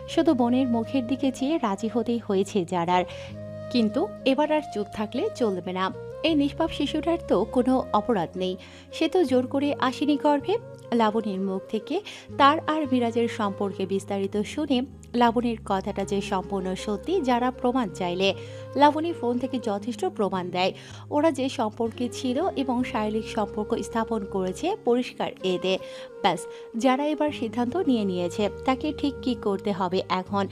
শুধু বোনের মুখের দিকে চেয়ে রাজি হতেই হয়েছে যারার। কিন্তু এবার আর চুপ থাকলে চলবে না। এই নিষ্পাপ শিশুটার তো কোনো অপরাধ নেই। সে তো জোর করে আসেনি গর্ভে। লাবণীর মুখ থেকে তার আর মিরাজের সম্পর্কে বিস্তারিত শুনে লাবণীর কথাটা যে সম্পূর্ণ সত্যি যারা প্রমাণ চাইলে লাবণী ফোন থেকে যথেষ্ট প্রমাণ দেয়। ওরা যে সম্পর্কে ছিল এবং শারীরিক সম্পর্ক স্থাপন করেছে পরিষ্কার এতে। ব্যাস, যারা এবার সিদ্ধান্ত নিয়ে নিয়েছে তাকে ঠিক কী করতে হবে এখন।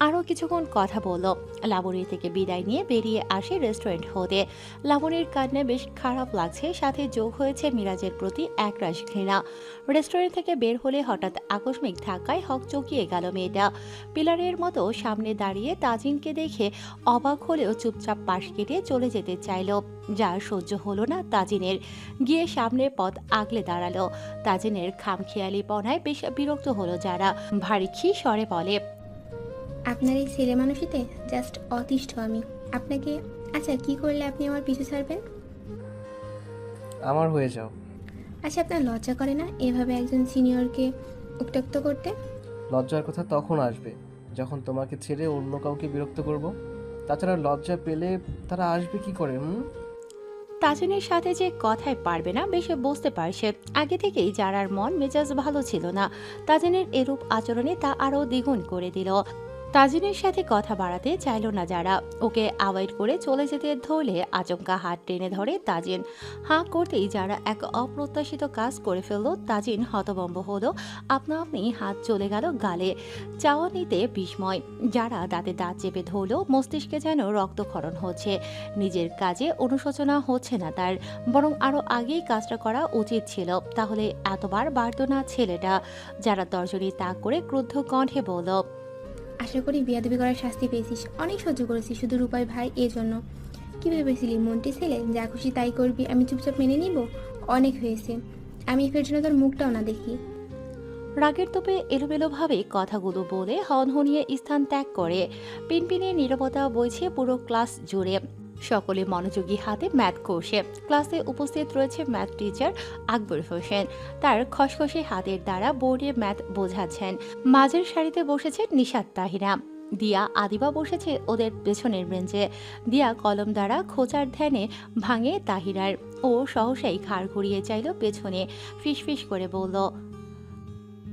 আরও কিছুক্ষণ কথা বলল, লাবণী থেকে বিদায় নিয়ে বেরিয়ে আসে রেস্টুরেন্ট হতে। লাবণীর কান্না বেশ খারাপ লাগছে, সাথে যোগ হয়েছে মিরাজের প্রতি একরাশ ঘৃণা। রেস্টুরেন্ট থেকে বের হলে হঠাৎ আকস্মিক ধাক্কায় হকচকিয়ে গেল মেয়েটা। পিলারের মতো সামনে দাঁড়িয়ে তাজিনকে দেখে অবাক হলেও চুপচাপ পাশ কেটে চলে যেতে চাইল। যা সহ্য হলো না তাজিনের, গিয়ে সামনের পথ আগলে দাঁড়ালো। তাজিনের খামখেয়ালিপনায় বেশ বিরক্ত হলো যারা, ভারী স্বরে বলে, আপনার এই ছেলে মানুষিতে জাস্ট অতিষ্ঠ আমি। আপনাকে আচ্ছা কি করলে আপনি আমার পিছু ছাড়বেন? আমার হয়ে যাও। আচ্ছা আপনার লজ্জা করে না এভাবে একজন সিনিয়রকে উত্ত্যক্ত করতে? লজ্জার কথা তখন আসবে যখন তোমাকে ছেড়ে অন্য কাউকে বিরক্ত করব। তাছাড়া লজ্জা পেলে তারা আসবে কি করে? তাজিনের সাথে যে কথায় পারবে না বেশ বুঝতে পারছে। আগে থেকেই যারার মন মেজাজ ভালো ছিল না। তাজিনের এরূপ আচরণে তা আরও দ্বিগুণ করে দিল। তাজিনের সাথে কথা বাড়াতে চাইল না যারা, ওকে অ্যাভয়েড করে চলে যেতে ধরলে আচমকা হাত টেনে ধরে তাজিন। হাঁ করতেই যারা এক অপ্রত্যাশিত কাজ করে ফেলল। তাজিন হতভম্ব হলো, আপনা আপনি হাত চলে গেল গালে। চাওয়া নিতে বিস্ময়। যারা দাঁতে দাঁত চেপে ধরল, মস্তিষ্কে যেন রক্তক্ষরণ হচ্ছে। নিজের কাজে অনুশোচনা হচ্ছে না তার, বরং আরও আগেই কাজটা করা উচিত ছিল। তাহলে এতবার বাড়ত না ছেলেটা। যারা তর্জনী তাক করে ক্রুদ্ধ কণ্ঠে বলল, আশা করি বিয়াদবি করার শাস্তি পেয়েছিস। অনেক সহ্য করেছিস শুধু রূপাই ভাই এই জন্য। কি ভেবেছিলি মন্টি ছেলে, যা খুশি তাই করবি, আমি চুপচাপ মেনে নিব? অনেক হয়েছে। আমি এর জন্য তোর মুখটাও না দেখি। রাগের তোপে এলোমেলোভাবে কথাগুলো বলে হনহনিয়ে স্থান ত্যাগ করে। পিনপিনে নীরবতা বইছে পুরো ক্লাস জুড়ে। সকলে মনোযোগী হাতে ম্যাথ করছে। ক্লাসে উপস্থিত রয়েছে ম্যাথ টিচার আকবর হোসেন। তার খসখসে হাতের দ্বারা বোর্ডে ম্যাথ বোঝাচ্ছেন। মাঝের সারিতে বসেছে নিশাত তাহিরা। দিয়া আদিবা বসেছে ওদের পেছনের বেঞ্চে। দিয়া কলম দ্বারা খোঁচার ধ্যানে ভাঙে তাহিরার। ও সহসাই ঘাড় ঘুরিয়ে চাইল পেছনে, ফিসফিস করে বলল,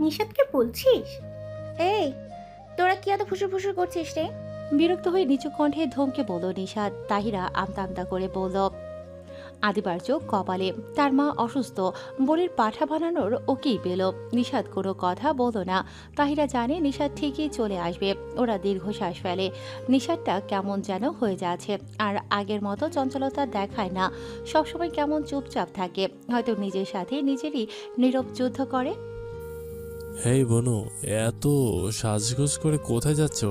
নিষাদকে বলছিস? এই, তোরা কি এত ফুসুর ফুসুর করছিস রে? বিরক্ত হয়ে নিচু কণ্ঠে ধমকে বলল নিশাদ। তাহিরা আমতা আমতা করে বলল, আদিবার চোখ কপালে। তার মা অসুস্থ, বলির পাঠা বানানোর ওকেই পেল। নিশাদ কোনো কথা বলল না। তাহিরা জানে নিশাদ ঠিকই চলে আসবে। ওরা দীর্ঘশ্বাস ফেলে। নিশাদটা কেমন যেন হয়ে যাচ্ছে, আর আগের মতো চঞ্চলতা দেখায় না। সবসময় কেমন চুপচাপ থাকে, হয়তো নিজের সাথে নিজেরই নীরব যুদ্ধ করে। হেই বনু, এত সাজগোজ করে কোথায় যাচ্ছ?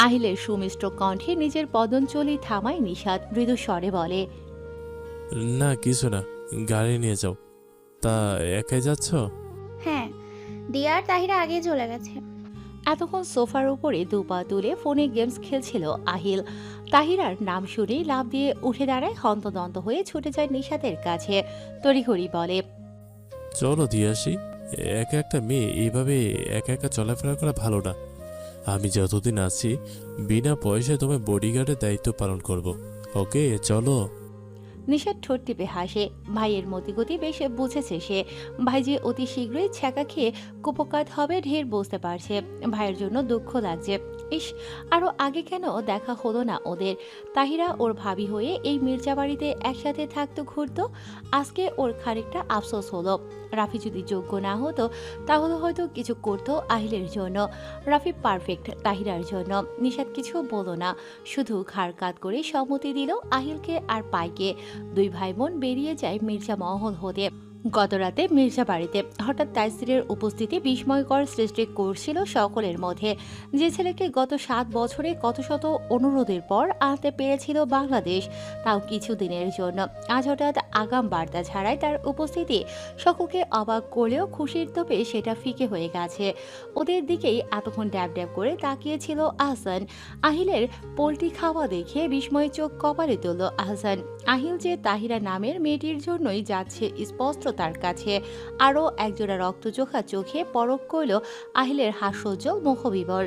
আহিলের সুমিষ্ট কণ্ঠে নিজের পদঞ্চলি থামায় নিশাদ, মৃদু স্বরে বলে, না কিছু না, গাড়ি নিয়ে যাও। তা একাই যাচ্ছ? হ্যাঁ, দিয়া আর তাহিরা আগে চলে গেছে। এতক্ষণ সোফার উপরে দুপা তুলে ফোনে গেমস খেলছিল আহিল। তাহিরার নাম শুনেই লাফ দিয়ে উঠে দাঁড়ায়, হন্তদন্ত হয়ে ছুটে যায় নিশাতের কাছে। তড়িঘড়ি বলে, চলো দিয়ে আসি। একা একটা মেয়ে এইভাবে একা একা চলাফেরা করা ভালো না। আমি যতদিন আছি বিনা পয়সায় তোমার বডিগার্ডের দায়িত্ব পালন করব। ওকে চলো। নিশাত ঠোঁট টিপে হাসে। ভাইয়ের মতিগতি বেশ বুঝেছে সে। ভাই যে অতি শীঘ্রই ছ্যাঁকা খেয়ে কুপকাত হবে ঢের বুঝতে পারছে। ভাইয়ের জন্য দুঃখ লাগছে। ইস, আরো আগে কেন দেখা হলো না ওদের। তাহিরা ওর ভাবি হয়ে এই মির্জা বাড়িতে একসাথে থাকতো, ঘুরতো। আজকে ওর খানিকটা আফসোস হলো। রাফি যদি যোগ্য না হতো তাহলে হয়তো কিছু করতো আহিলের জন্য। রাফি পারফেক্ট তাহিরার জন্য। নিশাত কিছু বলো না, শুধু ঘাড় কাত করে সম্মতি দিল আহিলকে আর পাইকে। দুই ভাই বোন বেরিয়ে যায় মির্জা মহল হতে। গতরাতে মির্জা বাড়িতে হঠাৎ তাইসিরের উপস্থিতি বিস্ময়কর সৃষ্টি করছিল সকলের মধ্যে। যে ছেলেকে গত 7 বছরে কত শত অনুরোধের পর আনতে পেরেছিল বাংলাদেশ, তাও কিছুদিনের জন্য, আজ হঠাৎ আগাম বার্তা ছাড়াই তার উপস্থিতি সকলকে অবাক করলেও খুশির তোপে সেটা ফিকে হয়ে গেছে। ওদের দিকেই এতক্ষণ ড্যাব ড্যাব করে তাকিয়েছিল আহসান। আহিলের পোলট্রি খাওয়া দেখে বিস্ময় চোখ কপালে তুলল আহসান। আহিল যে তাহিরা নামের মেয়েটির জন্যই যাচ্ছে স্পষ্ট তার কাছে। আরও একজোড়া রক্তচোখা চোখে পরখ করল আহিলের হাস্যোজ্জ্বল মুখবিবর।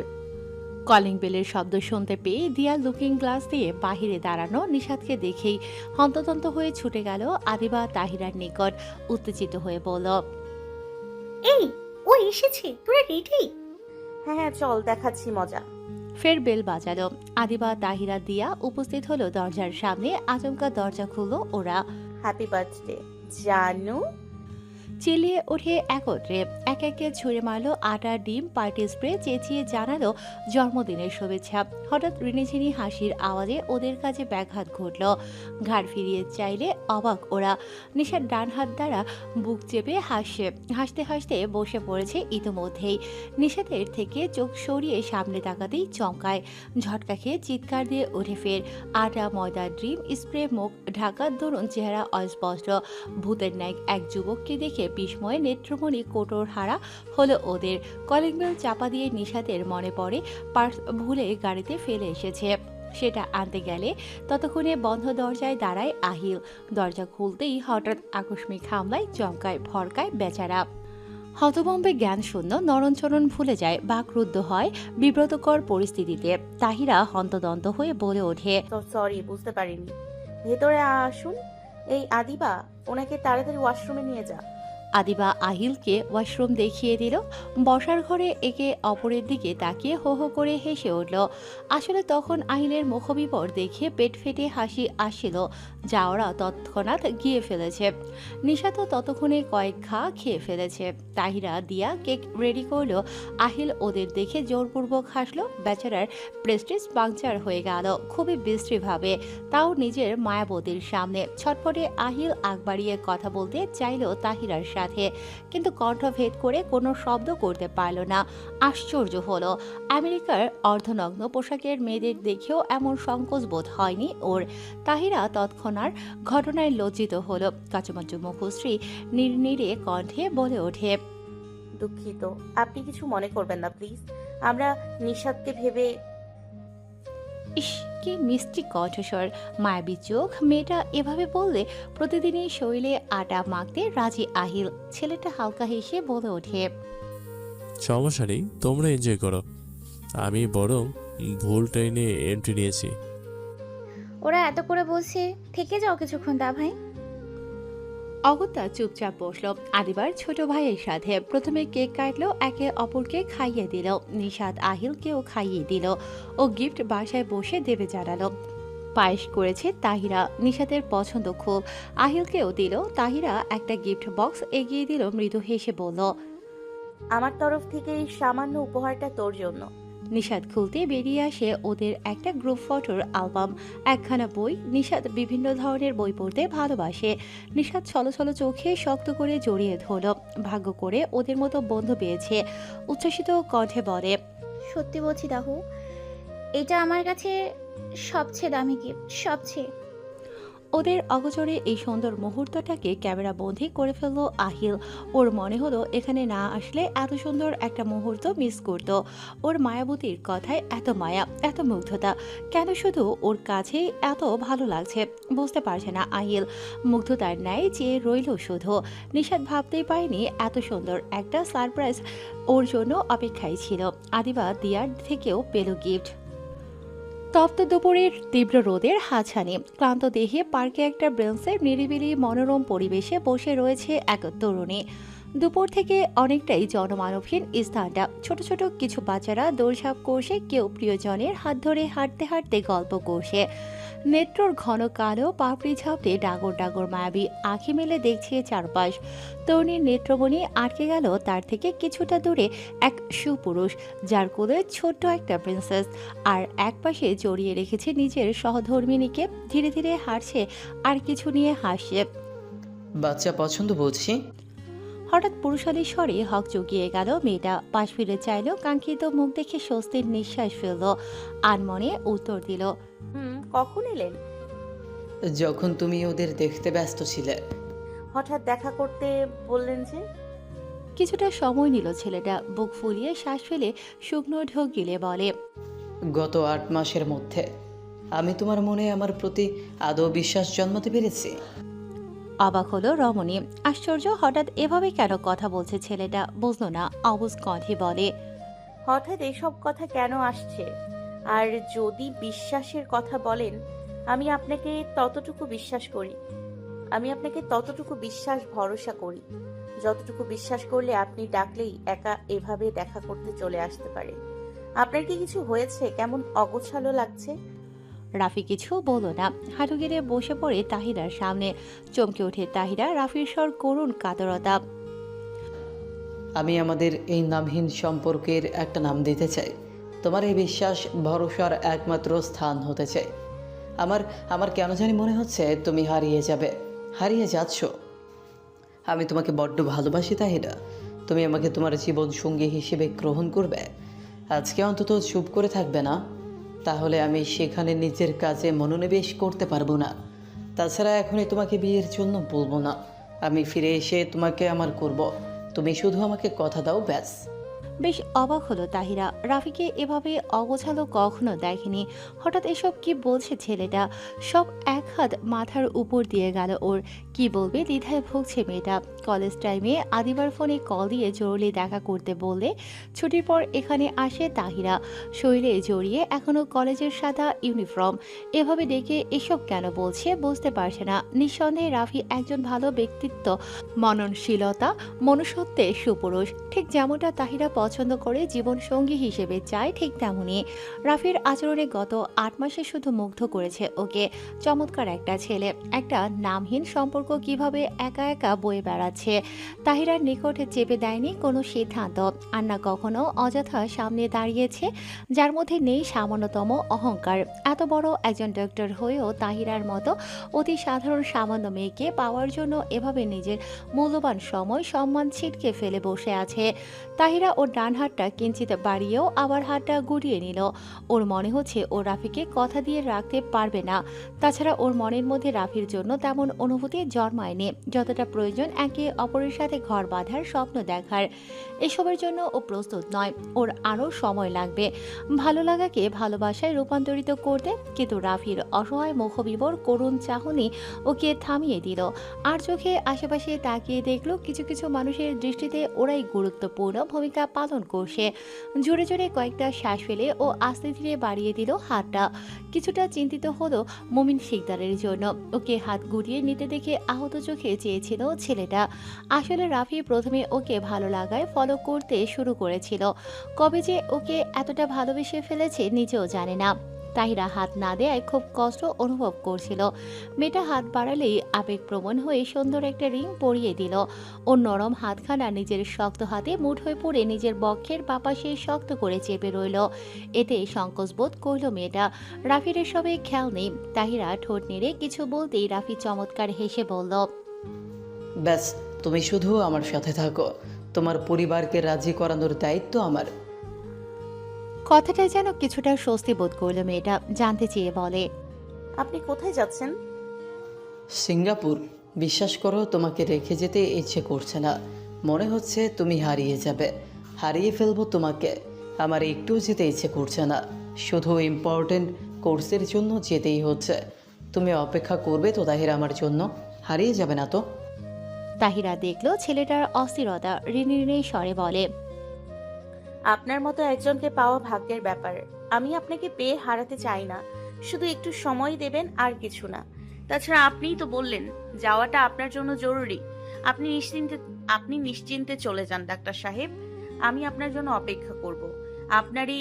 কলিং বেলের শব্দ শুনতে পেয়ে দিয়া লুকিং গ্লাস দিয়ে বাহিরে দাঁড়ানো নিশাদকে দেখেই হন্তদন্ত হয়ে ছুটে গেল আদিবা তাহিরার নিকট। উত্তেজিত হয়ে বলল, এই, ও এসেছে, তোরা রেডি? হ্যাঁ হ্যাঁ, চল দেখাচ্ছি মজা। ফের বেল বাজালো। আদিবা তাহিরা দিয়া উপস্থিত হলো দরজার সামনে। আচমকা দরজা খুললো ওরা। হ্যাপি বার্থডে জানু। চিল্লিয়ে ওঠে একত্রে। এক একে ছুঁড়ে মারলো আটা, ডিম, পার্টি স্প্রে, চেঁচিয়ে জানালো জন্মদিনের শুভেচ্ছা। হঠাৎ রিনিঝিনি হাসির আওয়াজে ওদের কাছে ব্যাঘাত ঘটল। ঘাড় ফিরিয়ে চাইলে অবাক ওরা। নিশার ডান হাত দ্বারা বুক চেপে হাসতে হাসতে বসে পড়েছে ইতোমধ্যেই। নিশাদের থেকে চোখ সরিয়ে সামনে তাকাতেই চমকায়। ঝটকা খেয়ে চিৎকার দিয়ে ওঠে ফের। আটা, ময়দা, ডিম, স্প্রে, মুখ ঢাকার দরুন চেহারা অস্পষ্ট। ভূতের ন্যায় এক যুবককে দেখে বিস্ময়ে নেত্রমণি কোটর হারা হলো ওদের। কলিং বেল চাপা দিয়ে নিশাতের মনে পড়ে পার্স ভুলে গাড়িতে ফেলে এসেছে। সেটা আনতে গেলে ততক্ষণে বন্ধ দরজায় দাঁড়ায় আহিল। দরজা খুলতেই হঠাৎ আকস্মিক হামলায় চমকায়, ভরকায় বেচারা। হতভম্বে জ্ঞান শূন্য, নরণচরণ ভুলে যায়, বাকরুদ্ধ হয় বিব্রতকর পরিস্থিতিতে। তাহিরা হন্তদন্ত হয়ে বলে ওঠে, তো সরি, বুঝতে পারিনি। ভেতরে আসুন। এই আদিবা, ওনাকে তাড়াতাড়ি ওয়াশরুমে নিয়ে যা। আদিবা আহিলকে ওয়াশরুম দেখিয়ে দিল। বসার ঘরে একে অপরের দিকে তাকিয়ে হো হো করে হেসে উঠল। আসলে তখন আহিলের মুখবিবর দেখে পেট ফেটে হাসি আসছিল, যা ওরা তৎক্ষণাৎ গিয়ে ফেলেছে। নিশা তো ততক্ষণে কয়েক ঘা খেয়ে ফেলেছে। তাহিরা দিয়া কেক রেডি করলো। আহিল ওদের দেখে জোরপূর্বক হাসলো। বেচারার প্রেস্টিজ পাংচার হয়ে গেল খুবই বিশ্রীভাবে, তাও নিজের মায়াবতীর সামনে। ছটফটে আহিল আগ বাড়িয়ে কথা বলতে চাইল তাহিরার সাথে, কিন্তু কণ্ঠভেদ করে কোনো শব্দ করতে পারল না। আশ্চর্য হলো, আমেরিকার অর্ধনগ্ন পোশাকের মেয়েদের দেখেও এমন সংকোচ বোধ হয়নি ওর। তাহিরা তৎক্ষণাৎ ঘটনায় লজ্জিত হলো। কাচুমাচু মুখশ্রী নির্নিরে কণ্ঠে বলে ওঠে, দুঃখিত, আপনি কিছু মনে করবেন না প্লিজ। আমরা নিশাদকে ভেবে। ইস, কি মিষ্টি কণ্ঠস্বর, মায়াবী চোখ। মেয়েটা এভাবে বললে প্রতিদিনই শরীরে আটা মাখতে রাজি আহিল। ছেলেটা হালকা হেসে বলে ওঠে, সমস্যা নেই, তোমরা এনজয় করো। আমি বরং ভুল ট্রেনে এন্ট্রি নিয়েছি। ওরা এত করে বলছে, থেকে যাও কিছুক্ষণ দা ভাই। অগত্যা চুপচাপ বসলো আদিবার ছোট ভাইয়ের সাথে। প্রথমে কেক কাটলো, একে অপরকে খাইয়ে দিল। নিশাদ আহিলকেও খাইয়ে দিল। ও গিফট বাসায় বসে দেবে জানালো। পায়েস করেছে তাহিরা, নিশাদের পছন্দ খুব। আহিলকেও দিল। তাহিরা একটা গিফট বক্স এগিয়ে দিল, মৃদু হেসে বলল, আমার তরফ থেকে এই সামান্য উপহারটা তোর জন্য। নিশাদ খুলতে বেরিয়ে আসে ওদের একটা গ্রুপ ফটোর অ্যালবাম, একখানা বই। নিশাদ বিভিন্ন ধরনের বই পড়তে ভালোবাসে। নিশাদ ছলছল চোখে শক্ত করে জড়িয়ে ধরল। ভাগ্য করে ওদের মতো বন্ধু পেয়েছে। উচ্ছ্বসিত কণ্ঠে বলে, সত্যি বলছি দাহু, এটা আমার কাছে সবচেয়ে দামি গিফট, সবচেয়ে। ওদের অগোচরে এই সুন্দর মুহূর্তটাকে ক্যামেরা বন্দি করে ফেললো আহিল। ওর মনে হলো এখানে না আসলে এত সুন্দর একটা মুহূর্ত মিস করত। ওর মায়াবতীর কথায় এত মায়া, এত মুগ্ধতা, কেন শুধু ওর কাছে এত ভালো লাগছে বুঝতে পারছে না আহিল। মুগ্ধতার ন্যায় চেয়ে রইল শুধু। নিশাদ ভাবতেই পারেনি এত সুন্দর একটা সারপ্রাইজ ওর জন্য অপেক্ষায় ছিল। আদিবা দিয়ার থেকেও পেল গিফট। তপ্ত দুপুরের তীব্র রোদের হাতছানি। ক্লান্ত দেহে পার্কে একটা বেঞ্চের নিরিবিলি মনোরম পরিবেশে বসে রয়েছে এক তরুণী। দুপুর থেকে অনেকটাই জনমানবহীন স্থানটা। ছোট ছোট কিছু বাচ্চারা দৌড়ঝাঁপ করছে, কেউ প্রিয়জনের হাত ধরে হাঁটতে হাঁটতে গল্প করছে। নেত্রর ঘন কালো পাপড়ি ঝাপটে ডাগর ডাগর মায়াবী আঁখি মেলে দেখছে চারপাশ। তরুণীর নেত্রমণি আটকে গেল তার থেকে কিছুটা দূরে এক সুপুরুষ, যার কোলে ছোট্ট একটা প্রিন্সেস, আর একপাশে জড়িয়ে রেখেছে নিজের সহধর্মিণীকে। ধীরে ধীরে হাঁটছে আর কিছু নিয়ে হাসছে। বাচ্চা পছন্দ বুঝছি। হঠাৎ পুরুষালী স্বরে হক চুকিয়ে গেল মেয়েটা। পাশ ফিরে চাইল, কাঙ্ক্ষিত মুখ দেখে স্বস্তির নিঃশ্বাস ফেলল। আনমনে উত্তর দিল, কখন এলেন? যখন তুমি ওদের দেখতে ব্যস্ত ছিলে। হঠাৎ দেখা করতে বললেন যে? কিছুটা সময় নিল ছেলেটা। বুক ফুলিয়ে শ্বাস ফেলে শুকনো ঢোক গিলে বলে, গত 8 মাসের মধ্যে আমি তোমার মনে আমার প্রতি আদৌ বিশ্বাস জন্মাতে পেরেছি। অবাক হলো রমণী। আশ্চর্য, হঠাৎ এভাবে কেন কথা বলছে ছেলেটা, বুঝলো না। অবুঝ কণ্ঠে বলে, হঠাৎ এসব কথা কেন আসছে? আর যদি বিশ্বাসের কথা বলেন, আমি আপনাকে ততটুকু বিশ্বাস করি। আমি আপনাকে ততটুকু বিশ্বাস ভরসা করি যতটুকু বিশ্বাস করলে আপনি ডাকলেই একা এভাবে দেখা করতে চলে আসতে পারে। আপনার কি কিছু হয়েছে? কেমন অগোছালো লাগছে? রাফি কিছু বলল না, হাঁটু গেড়ে বসে পড়ে তাহিরার সামনে। চমকে ওঠে তাহিরা, রাফির স্বর করুণ কাতরতা। আমি আমাদের এই নামহীন সম্পর্কের একটা নাম দিতে চাই। তোমার এই বিশ্বাস ভরসার একমাত্র স্থান হতে চাই। আমার আমার কেন জানি মনে হচ্ছে তুমি হারিয়ে যাবে, হারিয়ে যাচ্ছ। আমি তোমাকে বড্ড ভালোবাসি তাহিরা। তুমি আমাকে তোমার জীবন সঙ্গী হিসেবে গ্রহণ করবে। আজকে অন্তত চুপ করে থাকবে না, তাহলে আমি সেখানে নিজের কাজে মনোনিবেশ করতে পারবো না। তাছাড়া এখনই তোমাকে বিয়ের জন্য বলবো না, আমি ফিরে এসে তোমাকে আমার করব। তুমি শুধু আমাকে কথা দাও, ব্যাস। বেশ অবাক হলো তাহিরা, রাফিকে এভাবে অগোছালো কখনো দেখেনি। হঠাৎ এসব কি বলছে ছেলেটা? সব এক হাত মাথার উপর দিয়ে গেল ওর। কি বলবে দ্বিধায় ভুগছে মেয়েটা। কলেজ টাইমে আদিবার ফোনে কল দিয়ে জরুরি দেখা করতে বললে ছুটির পর এখানে আসে তাহিরা, শরীরে জড়িয়ে এখনো কলেজের সাদা ইউনিফর্ম। এভাবে ডেকে এসব কেন বলছে বুঝতে পারছে না। নিঃসন্দেহে রাফি একজন ভালো ব্যক্তিত্ব, মননশীলতা, মনুষ্যত্বে সুপুরুষ। ঠিক যেমনটা তাহিরা পছন্দ করে, জীবন সঙ্গী হিসেবে চায়, ঠিক তেমনি রাফির আচরণে গত 8 মাসে শুধু মুগ্ধ করেছে ওকে। চমৎকার একটা ছেলে, একটা নামহীন সম্পর্ক কিভাবে একা একা বয়ে বেড়াচ্ছে। তাহিরার নিকটে চেপে দেয়নি কোনো সিদ্ধান্ত, আর না কখনো অযথা সামনে দাঁড়িয়েছে যার মধ্যে নেই সামান্যতম অহংকার। এত বড় একজন ডক্টর হয়েও তাহিরার মতো অতি সাধারণ সামান্য মেয়েকে পাওয়ার জন্য এভাবে নিজের মূল্যবান সময় সম্মান ছিটকে ফেলে বসে আছে। তাহিরা ওর ডান হাতটা কিঞ্চিত বাড়িয়েও আবার হাতটা গুটিয়ে নিল। ওর মনে হচ্ছে ও রাফিকে কথা দিয়ে রাখতে পারবে না। তাছাড়া ওর মনের মধ্যে রাফির জন্য তেমন অনুভূতি জন্মায়নি যতটা প্রয়োজন একে অপরের সাথে ঘর বাঁধার স্বপ্ন দেখার। এসবের জন্য ও প্রস্তুত নয়, ওর আরও সময় লাগবে ভালো লাগাকে ভালোবাসায় রূপান্তরিত করতে। কিন্তু রাফির অসহায় মুখবিবর করুণ চাহনি ওকে থামিয়ে দিল। আর চোখে আশেপাশে তাকিয়ে দেখলো কিছু কিছু মানুষের দৃষ্টিতে ওরাই গুরুত্বপূর্ণ ভূমিকা পালন করছে। জোরে জোরে কয়েকটা শ্বাস ফেলে ও আস্তে ধীরে বাড়িয়ে দিল হাতটা। কিছুটা চিন্তিত হলো মুমিন শিকদারের জন্য। ওকে হাত গুটিয়ে নিতে দেখে আহত চোখে চেয়েছিল ছেলেটা। আসলে রাফি প্রথমে ওকে ভালো লাগায় ফলো করতে শুরু করেছিল। কবে যে ওকে এতটা ভালোবেসে ফেলেছে নিজেও জানে না। তাহিরা হাত না দেয় খুব কষ্ট অনুভব করছিল। মেয়েটা হাত বাড়ালেই আবেগপ্রবণ হয়ে সুন্দর একটা রিং পরিয়ে দিল। ওর নরম হাতখানা নিজের শক্ত হাতে মুঠোয় পড়ে নিজের বক্ষের বাপাশে শক্ত করে চেপে রইল। এতে সংকোচ বোধ করল মেয়েটা। রাফির এসবে খেয়াল নেই। তাহিরা ঠোঁট নেড়ে কিছু বলতেই রাফি চমৎকার হেসে বলল, ব্যাস, তুমি শুধু আমার সাথে থাকো। তোমার পরিবারকে রাজি করানোর দায়িত্ব আমার। কথাটা যেন কিছুটা স্বস্তি বোধ করল মেয়েটা। জানতে চেয়ে বলে, আপনি কোথায় যাচ্ছেন? সিঙ্গাপুর। বিশ্বাস করো, তোমাকে রেখে যেতে ইচ্ছে করছে না। মনে হচ্ছে তুমি হারিয়ে যাবে, হারিয়ে ফেলবো তোমাকে। আমার একটু যেতে ইচ্ছে করছে না, শুধু ইম্পর্টেন্ট কোর্সের জন্য যেতেই হচ্ছে। তুমি অপেক্ষা করবে তো তাহিরা আমার জন্য? হারিয়ে যাবে না তো? তাহিরা দেখল ছেলেটার অস্থিরতা, ঋণী ঋণী স্বরে বলে, আপনার মতো একজনকে পাওয়া ভাগ্যের ব্যাপার। আমি আপনাকে পেয়ে হারাতে চাই না, শুধু একটু সময় দেবেন, আর কিছু না। তাছাড়া আপনিই তো বললেন যাওয়াটা আপনার জন্য জরুরি। আপনি নিশ্চিন্তে চলে যান ডাক্তার সাহেব। আমি আপনার জন্য অপেক্ষা করব। আপনারই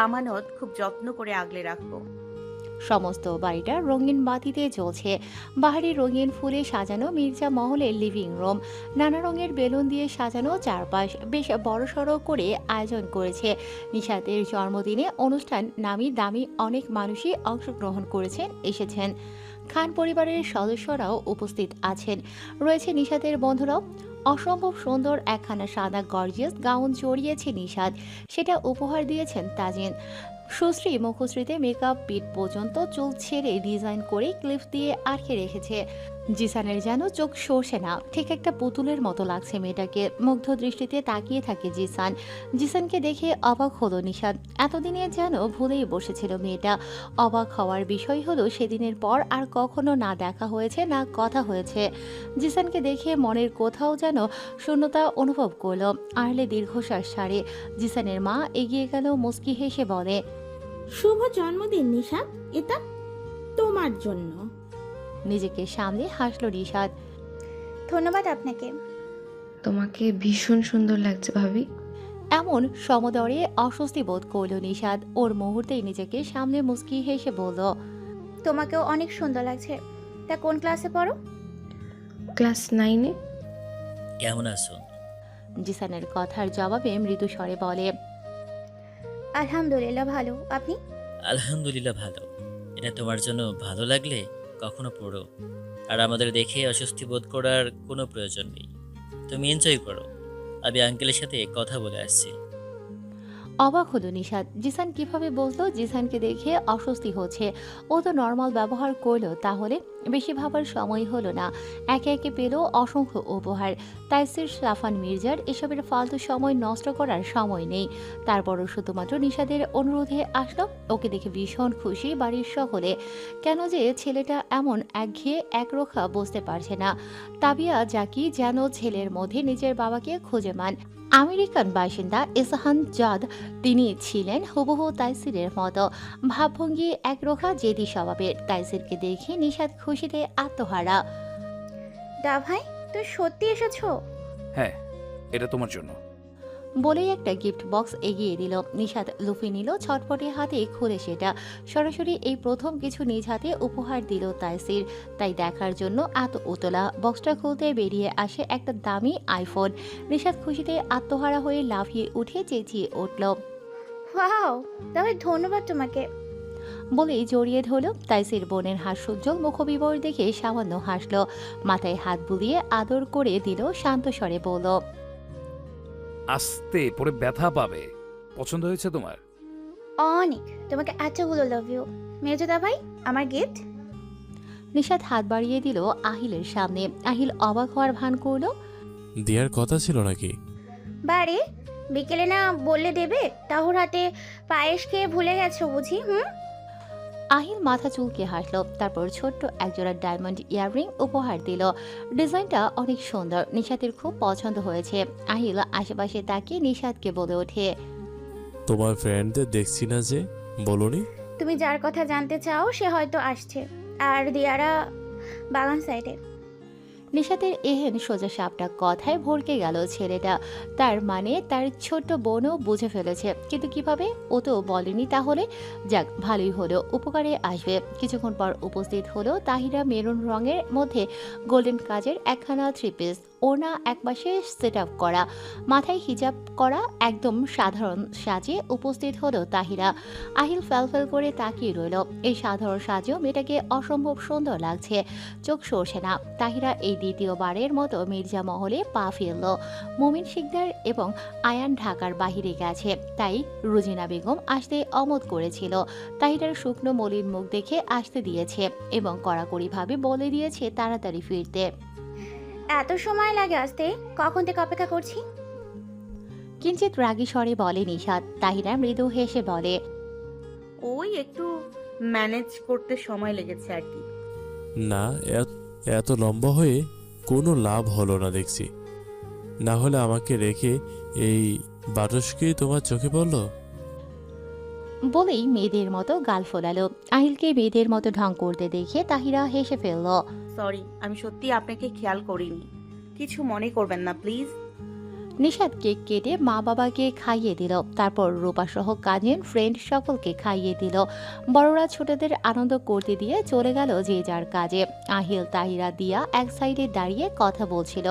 আমানত খুব যত্ন করে আগলে রাখবো। সমস্ত বাড়িটা রঙিন বাতিতে জ্বলছে। বাহারি রঙিন ফুলে সাজানো মির্জা মহলের লিভিং রুম। নানা রঙের বেলুন দিয়ে সাজানো চারপাশ। বেশ বড়সড় করে আয়োজন করেছে। নিশাতের জন্মদিনে অনুষ্ঠান, নামি দামি অনেক মানুষই অংশগ্রহণ করেছেন, এসেছেন। খান পরিবারের সদস্যরাও উপস্থিত আছেন। রয়েছে নিশাতের বন্ধুরাও। অসম্ভব সুন্দর একখানা সাদা গর্জিয়াস গাউন জড়িয়েছে নিশাত। সেটা উপহার দিয়েছেন তাজিন। সুশ্রী মুখশ্রীতে মেকআপ, পিঠ পর্যন্ত চুল ছেড়ে ডিজাইন করে ক্লিপ দিয়ে আটকে রেখেছে। জিসানের যেন চোখ সরছে না, ঠিক একটা পুতুলের মতো লাগছে মেয়েটাকে। মুগ্ধ দৃষ্টিতে তাকিয়ে থাকে জিসান। জিসানকে দেখে অবাক হলো নিশাদ। এতদিনে যেন ভুলেই বসেছিল মেয়েটা। অবাক হওয়ার বিষয় হলো সেদিনের পর আর কখনো না দেখা হয়েছে না কথা হয়েছে। জিসানকে দেখে মনের কোথাও যেন শূন্যতা অনুভব করলো। আহলে দীর্ঘশ্বাস ছাড়ে। জিসানের মা এগিয়ে গেল, মুচকি হেসে বলে, শুভ জন্মদিন নিশাদ, এটা তোমার জন্য। নিজেকে সামলে হাসলো নিশাদ। ধন্যবাদ আপনাকে। তোমাকে ভীষণ সুন্দর লাগছে ভাবি। এমন সমদরে অস্বস্তি বোধ করল নিশাদ। ওর মুহূর্তেই নিজেকে সামনে মুচকি হেসে বলল, তোমাকেও অনেক সুন্দর লাগছে। তা কোন ক্লাসে পড়ো? ক্লাস 9-এ। কেমন আছো? জিসানের কথার জবাবে মৃদু স্বরে বলে, আলহামদুলিল্লাহ ভালো। আপনি? আলহামদুলিল্লাহ ভালো। এটা তোমার জন্য ভালো লাগলে কখনো পড়ো। আর আমাদের দেখে অস্বস্তি বোধ করার কোনো প্রয়োজন নেই। তুমি এনজয় করো। আমি আঙ্কেলের সাথে কথা বলে আসছি। অবাক হলো নিশাদ। জিসান কিভাবে বুঝলো জিসানকে দেখে অস্বস্তি হচ্ছে? ও তো নর্মাল ব্যবহার করলো, তাহলে বেশি ভাবার সময় হলো না। একে একে পেল অসংখ্য উপহার। তাইসির, সাফান, মির্জার এসবের ফালতু সময় নষ্ট করার সময় নেই। তারপরও শুধুমাত্র নিশাদের অনুরোধে আসলো। ওকে দেখে ভীষণ খুশি বাড়ির সকলে। কেন যে ছেলেটা এমন একঘেয়ে একরোখা বুঝতে পারছে না। তাবিয়া জাকি যেন ছেলের মধ্যে নিজের বাবাকে খুঁজে মান। আমেরিকান বাসিন্দা এসাহান জাদ, তিনি ছিলেন হুবহু তাইসিরের মতো। ভাবভঙ্গি একরোখা জেদি স্বভাবের। তাইসিরকে দেখে নিশাদ খুশিতে আত্মহারা। দা ভাই, তুই সত্যি এসেছো? হ্যাঁ, এটা তোমার জন্য। বলেই একটা গিফট বক্স এগিয়ে দিল। নিশাদ লুফে নিল ছটপটে হাতে, খুলে সেটা। সরাসরি এই প্রথম কিছু নিজ হাতে উপহার দিল তাইসির। তাই দেখার জন্য এত উতলা। বক্সটা খুলতে বেরিয়ে আসে একটা দামি আইফোন। নিশাদ খুশিতে আত্মহারা হয়ে লাফিয়ে উঠে চেঁচিয়ে উঠল। ওয়াও, দা ভাই ধন্যবাদ তোমাকে। বলেই জড়িয়ে ধরল। তাইসির বোনের হাস্যোজ্জ্বল মুখবিবর দেখে সামান্য হাসল। মাথায় হাত বুলিয়ে আদর করে দিল, শান্ত স্বরে বলল, আস্তে পরে ব্যথা পাবে। পছন্দ হয়েছে তোমার? অনেক। তোমাকে এতগুলো লাভ ইউ। মেজো দা ভাই, আমার গিফট। নিশাদ হাত বাড়িয়ে দিল আহিলের সামনে। আহিল অবাক হওয়ার ভান করলো। দেওয়ার কথা ছিল নাকি? বারে, বিকেলে না বললে দেবে? তাহুর হাতে পায়েস খেয়ে ভুলে গেছো বুঝি? আহিল মাথা চুলকে হাসলো। তারপর ছোট্ট একজোড়া ডায়মন্ড ইয়াররিং উপহার দিল। ডিজাইনটা অনেক সুন্দর। নিশাতের খুব পছন্দ হয়েছে। আহিল আশেপাশে তাকিয়ে নিশাদকে বলে ওঠে, তোমার ফ্রেন্ডদের দেখছি না যে, বলনি? তুমি যার কথা জানতে চাও সে হয়তো আসছে। আর দিয়ারা বাগান সাইডে। নিশাতের এহেন সোজা সাপটা কথায় ভরকে গেল ছেলেটা। তার মানে তার ছোট্ট বোনও বুঝে ফেলেছে, কিন্তু কিভাবে? ও তো বলেনি। তাহলে যাক, ভালোই হলো, উপকারে আসবে। কিছুক্ষণ পর উপস্থিত হলো তাহিরা মেরুন রঙের মধ্যে গোল্ডেন কাজের একখানা 3 পিস। ওনা একপাশে সেট আপ করা, মাথায় হিজাব করা, একদম সাধারণ সাজে উপস্থিত হলো তাহিরা। আহিল ফ্যালফ্যাল করে তাকিয়ে রইল। এই সাধারণ সাজেও মেয়েটাকে অসম্ভব সুন্দর লাগছে। চোখ সরছে না। তাহিরা এই দ্বিতীয়বারের মতো মির্জা মহলে পা ফেলল। মুমিন শিকদার এবং আয়ান ঢাকার বাহিরে গেছে, তাই রুজিনা বেগম আসতে অমত করেছিল। তাহিরার শুকনো মলিন মুখ দেখে আসতে দিয়েছে এবং কড়াকড়িভাবে বলে দিয়েছে তাড়াতাড়ি ফিরতে। এত সময় লাগে আসতে? কখন থেকে অপেক্ষা করছি। কিঞ্চিত রাগী স্বরে বলে নিশাদ। তাহিরা মৃদু হেসে বলে, ওই একটু ম্যানেজ করতে সময় লেগেছে আর কি। না, এত লম্বা হয়ে কোনো লাভ হলো না দেখছি। না হলে আমাকে রেখে এই বারসকেই তোমার চোখে পড়লো? বলেই মেয়েদের মতো গাল ফোলালো। আহিলকে মেয়েদের মতো ঢং করতে দেখে তাহিরা হেসে ফেলল। সরি, আমি সত্যি আপনাকে খেয়াল করিনি। কিছু মনে করবেন না প্লিজ। নিশাদ কেক কেটে মা বাবাকে খাইয়ে দিল। তারপর রূপা সহ কাজিন ফ্রেন্ড সকলকে খাইয়ে দিল। বড়রা ছোটদের আনন্দ করতে দিয়ে চলে গেল যে যার কাজে। আহিল, তাহিরা, দিয়া এক সাইডে দাঁড়িয়ে কথা বলছিল।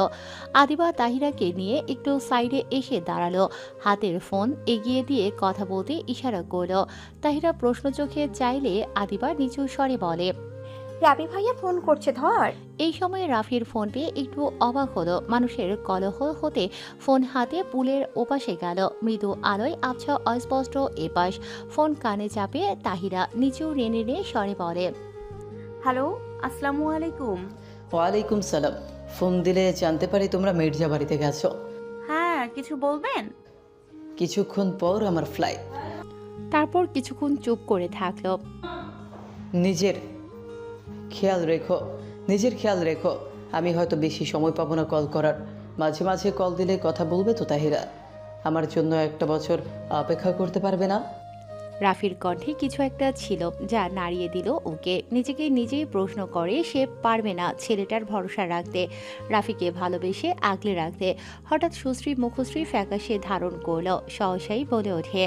আদিবা তাহিরাকে নিয়ে একটু সাইডে এসে দাঁড়ালো। হাতের ফোন এগিয়ে দিয়ে কথা বলতে ইশারা করলো। তাহিরা প্রশ্ন চোখে চাইলে আদিবা নিচু স্বরে বলে, রাবি ভাইয়া ফোন করছে, ধর। এই সময় রাফির ফোন পেয়ে একটু অবাক হলো। মানুষের কলহ হতে ফোন হাতে পুলের ওপাশে গেল। মৃদু আলোয় আবছা অস্পষ্ট এপাশ। ফোন কানে চাপে তাহিরা নিচু রেনে স্বরে বলে, হ্যালো, আসসালামু আলাইকুম। ওয়ালাইকুম সালাম। ফোন দিলে জানতে পারি তোমরা মির্জা বাড়িতে গেছো। হ্যাঁ, কিছু বলবেন? কিছুক্ষণ পর আমার ফ্লাইট। তারপর কিছুক্ষণ চুপ করে থাকলো। নিজের খেয়াল রেখো। আমি হয়তো বেশি সময় পাবো না কল করার। মাঝে মাঝে কল দিলে কথা বলবে তো তাহিরা? আমার জন্য একটা বছর অপেক্ষা করতে পারবে না? রাফির কণ্ঠে কিছু একটা ছিল যা নাড়িয়ে দিল ওকে। নিজেকে নিজেই প্রশ্ন করে সে পারবে না ছেলেটার ভরসা রাখতে, রাফিকে ভালোবেসে আগলে রাখতে। হঠাৎ সুশ্রী মুখশ্রী ফ্যাকাশে ধারণ করলো, সহসাই বলে ওঠে,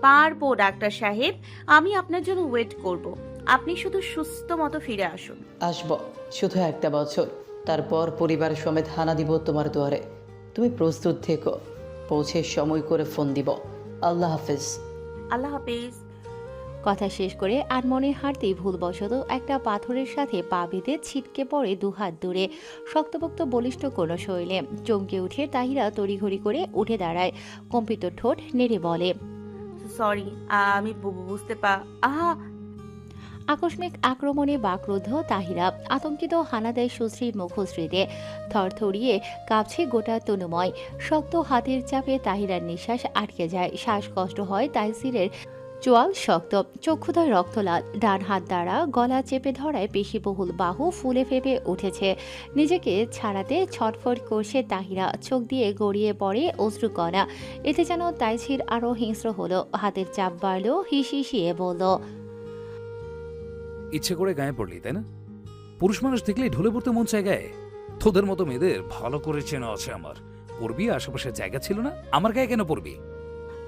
পারবো ডাক্তার সাহেব, আমি আপনার জন্য ওয়েট করব। আপনি শুধু সুস্থ মতো ফিরে আসুন। আসবো, শুধু একটা বছর। তারপর পরিবার সমেত হানা দিব তোমার দুয়ারে। তুমি প্রস্তুত থেকো, পৌঁছে সময় করে ফোন দিব। আল্লাহ হাফেজ। আল্লাহ হাফেজ। কথা শেষ করে আনমনে হাঁটতেই ভুলবশত একটা পাথরের সাথে পা বেঁধে ছিটকে পড়ে দুহাত দূরে শক্তপোক্ত বলিষ্ঠ কোনো শৈলে। চমকে উঠে তাহিরা তড়িঘড়ি করে উঠে দাঁড়ায়, কম্পিত ঠোঁট নেড়ে বলে, সরি, আমি বুঝতে আহা। আকস্মিক আক্রমণে বাকরুদ্ধ তাহিরা। আতঙ্কিত হানা দেয় সুশ্রীর মুখশ্রীতে। থরথরিয়ে কাঁপছে গোটা তনুময়। শক্ত হাতের চাপে তাহিরার নিঃশ্বাস আটকে যায়। শ্বাসকষ্ট হয় তাইসিরের। চোয়াল শক্ত, চক্ষুদয় রক্তলাল। ডান হাত দ্বারা গলা চেপে ধরায় পেশিবহুল বাহু ফুলে ফেপে উঠেছে। নিজেকে ছাড়াতে ছটফট করছে তাহিরা। চোখ দিয়ে গড়িয়ে পড়ে অশ্রুকণা। এতে যেন তাইসির আরও হিংস্র হলো। হাতের চাপ বাড়ল, হিসিয়ে বলল, ইচ্ছে করে গায়ে পড়লি তাই না? পুরুষ মানুষ দেখলেই ঢলে পড়তে মন চায় গায়ে। তোদের মতো মেয়েদের ভালো করে চেনা আছে আমার। পড়বি, আশেপাশে জায়গা ছিল না, আমার গায়ে কেন পড়বি?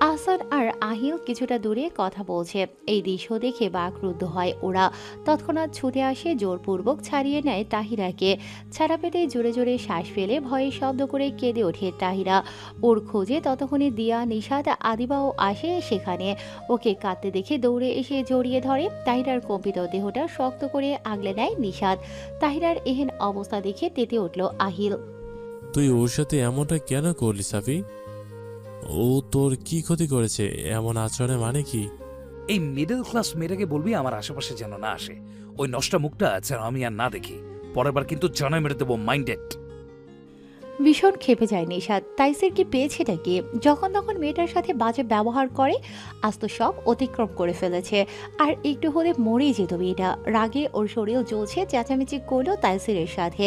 আহসান আর আহিল কিছুটা দূরে কথা বলছে। এই দৃশ্য দেখে বাকরুদ্ধ হয় ওরা। তৎক্ষণাৎ ছুটে আসে, জোরপূর্বক ছাড়িয়ে নেয় তাহিরাকে। ছাড়া পেটে জোরে জোরে শ্বাস ফেলে ভয়ে শব্দ করে কেঁদে ওঠে তাহিরা। ওর খোঁজে ততক্ষণে দিয়া, নিশাদ, আদিবাও আসে সেখানে। ওকে কাঁদতে দেখে দৌড়ে এসে জড়িয়ে ধরে। তাহিরার কম্পিত দেহটা শক্ত করে আগলে নেয় নিশাদ। তাহিরার এহেন অবস্থা দেখে তেতে উঠল আহিল। তুই ওর সাথে এমনটা কেন করলি সাফি? ও তোর কি ক্ষতি করেছে? এমন আচরণে মানে কি? এই মিডল ক্লাস মেয়েটাকে বলবি আমার আশেপাশে যেন না আসে। ওই নষ্টা মুখটা যেন আমি আর না দেখি। পরের বার কিন্তু জানাই মেরে দেবো, মাইন্ডেড। ভীষণ খেপে যায় নিশাদ। তাইসির কি পেয়েছেটা কি? যখন তখন মেয়েটার সাথে বাজে ব্যবহার করে। আজ তো সব অতিক্রম করে ফেলেছে। আর একটু হলে মরেই যেত মেয়েটা। রাগে ওর শরীর জ্বলছে, চেঁচামেচি করলো তাইসিরের সাথে।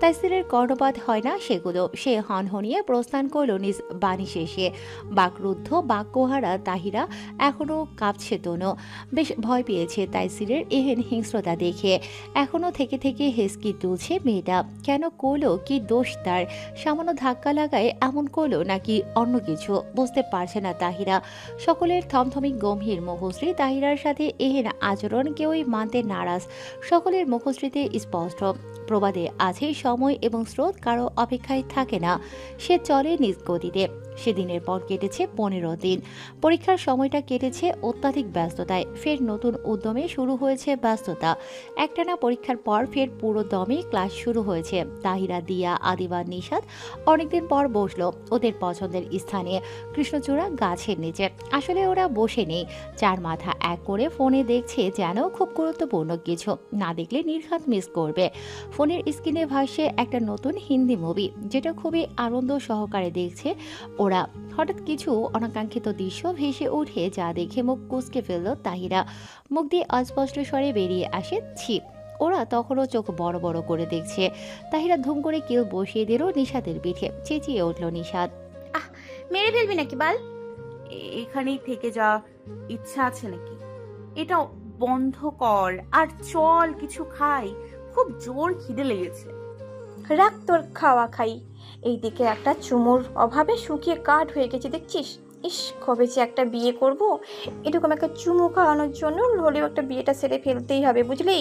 তাইসিরের কর্ণপাত হয় না সেগুলো। সে হনহনিয়ে প্রস্থান করলো নিজ বাণী শেষে। বাকরুদ্ধ বাক্যহারা তাহিরা এখনও কাঁপছে তনু। বেশ ভয় পেয়েছে তাইসিরের এহেন হিংস্রতা দেখে। এখনও থেকে থেকে হেসকি তুলছে মেয়েটা। কেন করলো? কি দোষ তার? সামান্য ধাক্কা লাগায় এমন করলো নাকি অন্য কিছু? বুঝতে পারছে না তাহিরা। সকলের থমথমিক গম্ভীর মুখশ্রী তাহিরার সাথে এহেন আচরণ কেউই মানতে নারাজ। সকলের মুখশ্রীতে স্পষ্ট প্রবাদে আছে, সময় এবং স্রোত কারো অপেক্ষায় থাকে না। সে চলে নিজ গতিতে। সেদিনের পর কেটেছে 15 দিন। পরীক্ষার সময়টা কেটেছে অত্যাধিক ব্যস্ততায়। ফের নতুন উদ্যমে শুরু হয়েছে ব্যস্ততা। একটানা পরীক্ষার পর ফের পুরো দমে ক্লাস শুরু হয়েছে। তাহিরা, দিয়া, আদিবা, নিশাদ অনেকদিন পর বসলো ওদের পছন্দের স্থানে, কৃষ্ণচূড়া গাছের নিচে। আসলে ওরা বসে নেই, চার মাথা এক করে ফোনে দেখছে যেন খুব গুরুত্বপূর্ণ কিছু। না দেখলে নির্ঘাত মিস করবে। ফোনের স্ক্রিনে ভাসছে একটা নতুন হিন্দি মুভি, যেটা খুবই আনন্দ সহকারে দেখছে ওরা। হঠাৎ কিছু অনাকাঙ্ক্ষিত দৃশ্য ভেসে ওঠে, যা দেখে মুখ কুঁচকে ফেলল তাহিরা। মুখ দিয়ে অস্পষ্ট স্বরে বেরিয়ে আসে, ছিপ। ওরা তখনও চোখ বড় বড় করে দেখছে। তাহিরা ধুম করে কেউ বসিয়ে দিল নিশাদের পিঠে। চেঁচিয়ে উঠল নিশাদ, মেরে ফেলবি নাকি বাল? এখানেই থেকে যা ইচ্ছা আছে নাকি? এটা বন্ধ কর আর চল কিছু খাই, খুব জোর খিদে লেগেছে। রাখ তোর খাওয়া খাই। এইদিকে একটা চুমুর অভাবে শুকিয়ে কাঠ হয়ে গেছে দেখছিস। ইস, কবে যে একটা বিয়ে করব, এরকম একটা চুমু খাওয়ানোর জন্য হলেও একটা বিয়েটা সেরে ফেলতেই হবে, বুঝলি?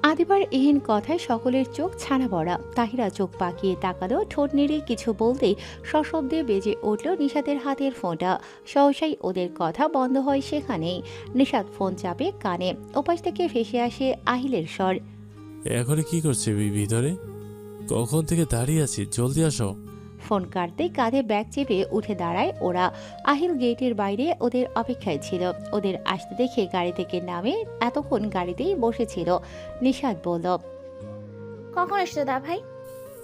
আদিবার এহেন কথায় সকলের চোখ ছানা পড়া। তাহিরা চোখ পাকিয়ে তাকালো, ঠোঁট নেড়ে কিছু বলতেই সশব্দে বেজে উঠল নিশাদের হাতের ফোনটা। সহসাই ওদের কথা বন্ধ হয় সেখানেই। নিশাদ ফোন চাপে কানে। ওপাশ থেকে ভেসে আসে আহিলের স্বর, এখন কি করছে ভিতরে? কখন থেকে দাঁড়িয়ে আছি, জলদি আসো। ফোন কাটতেই কাঁধে ব্যাগ চেপে উঠে দাঁড়ায় ওরা। আহিল গেটের বাইরে ওদের অপেক্ষায় ছিল। ওদের আসতে দেখে গাড়ি থেকে নামে এতক্ষণ গাড়িতেই বসেছিল। নিশাদ বলল, কখন এসছো দা ভাই?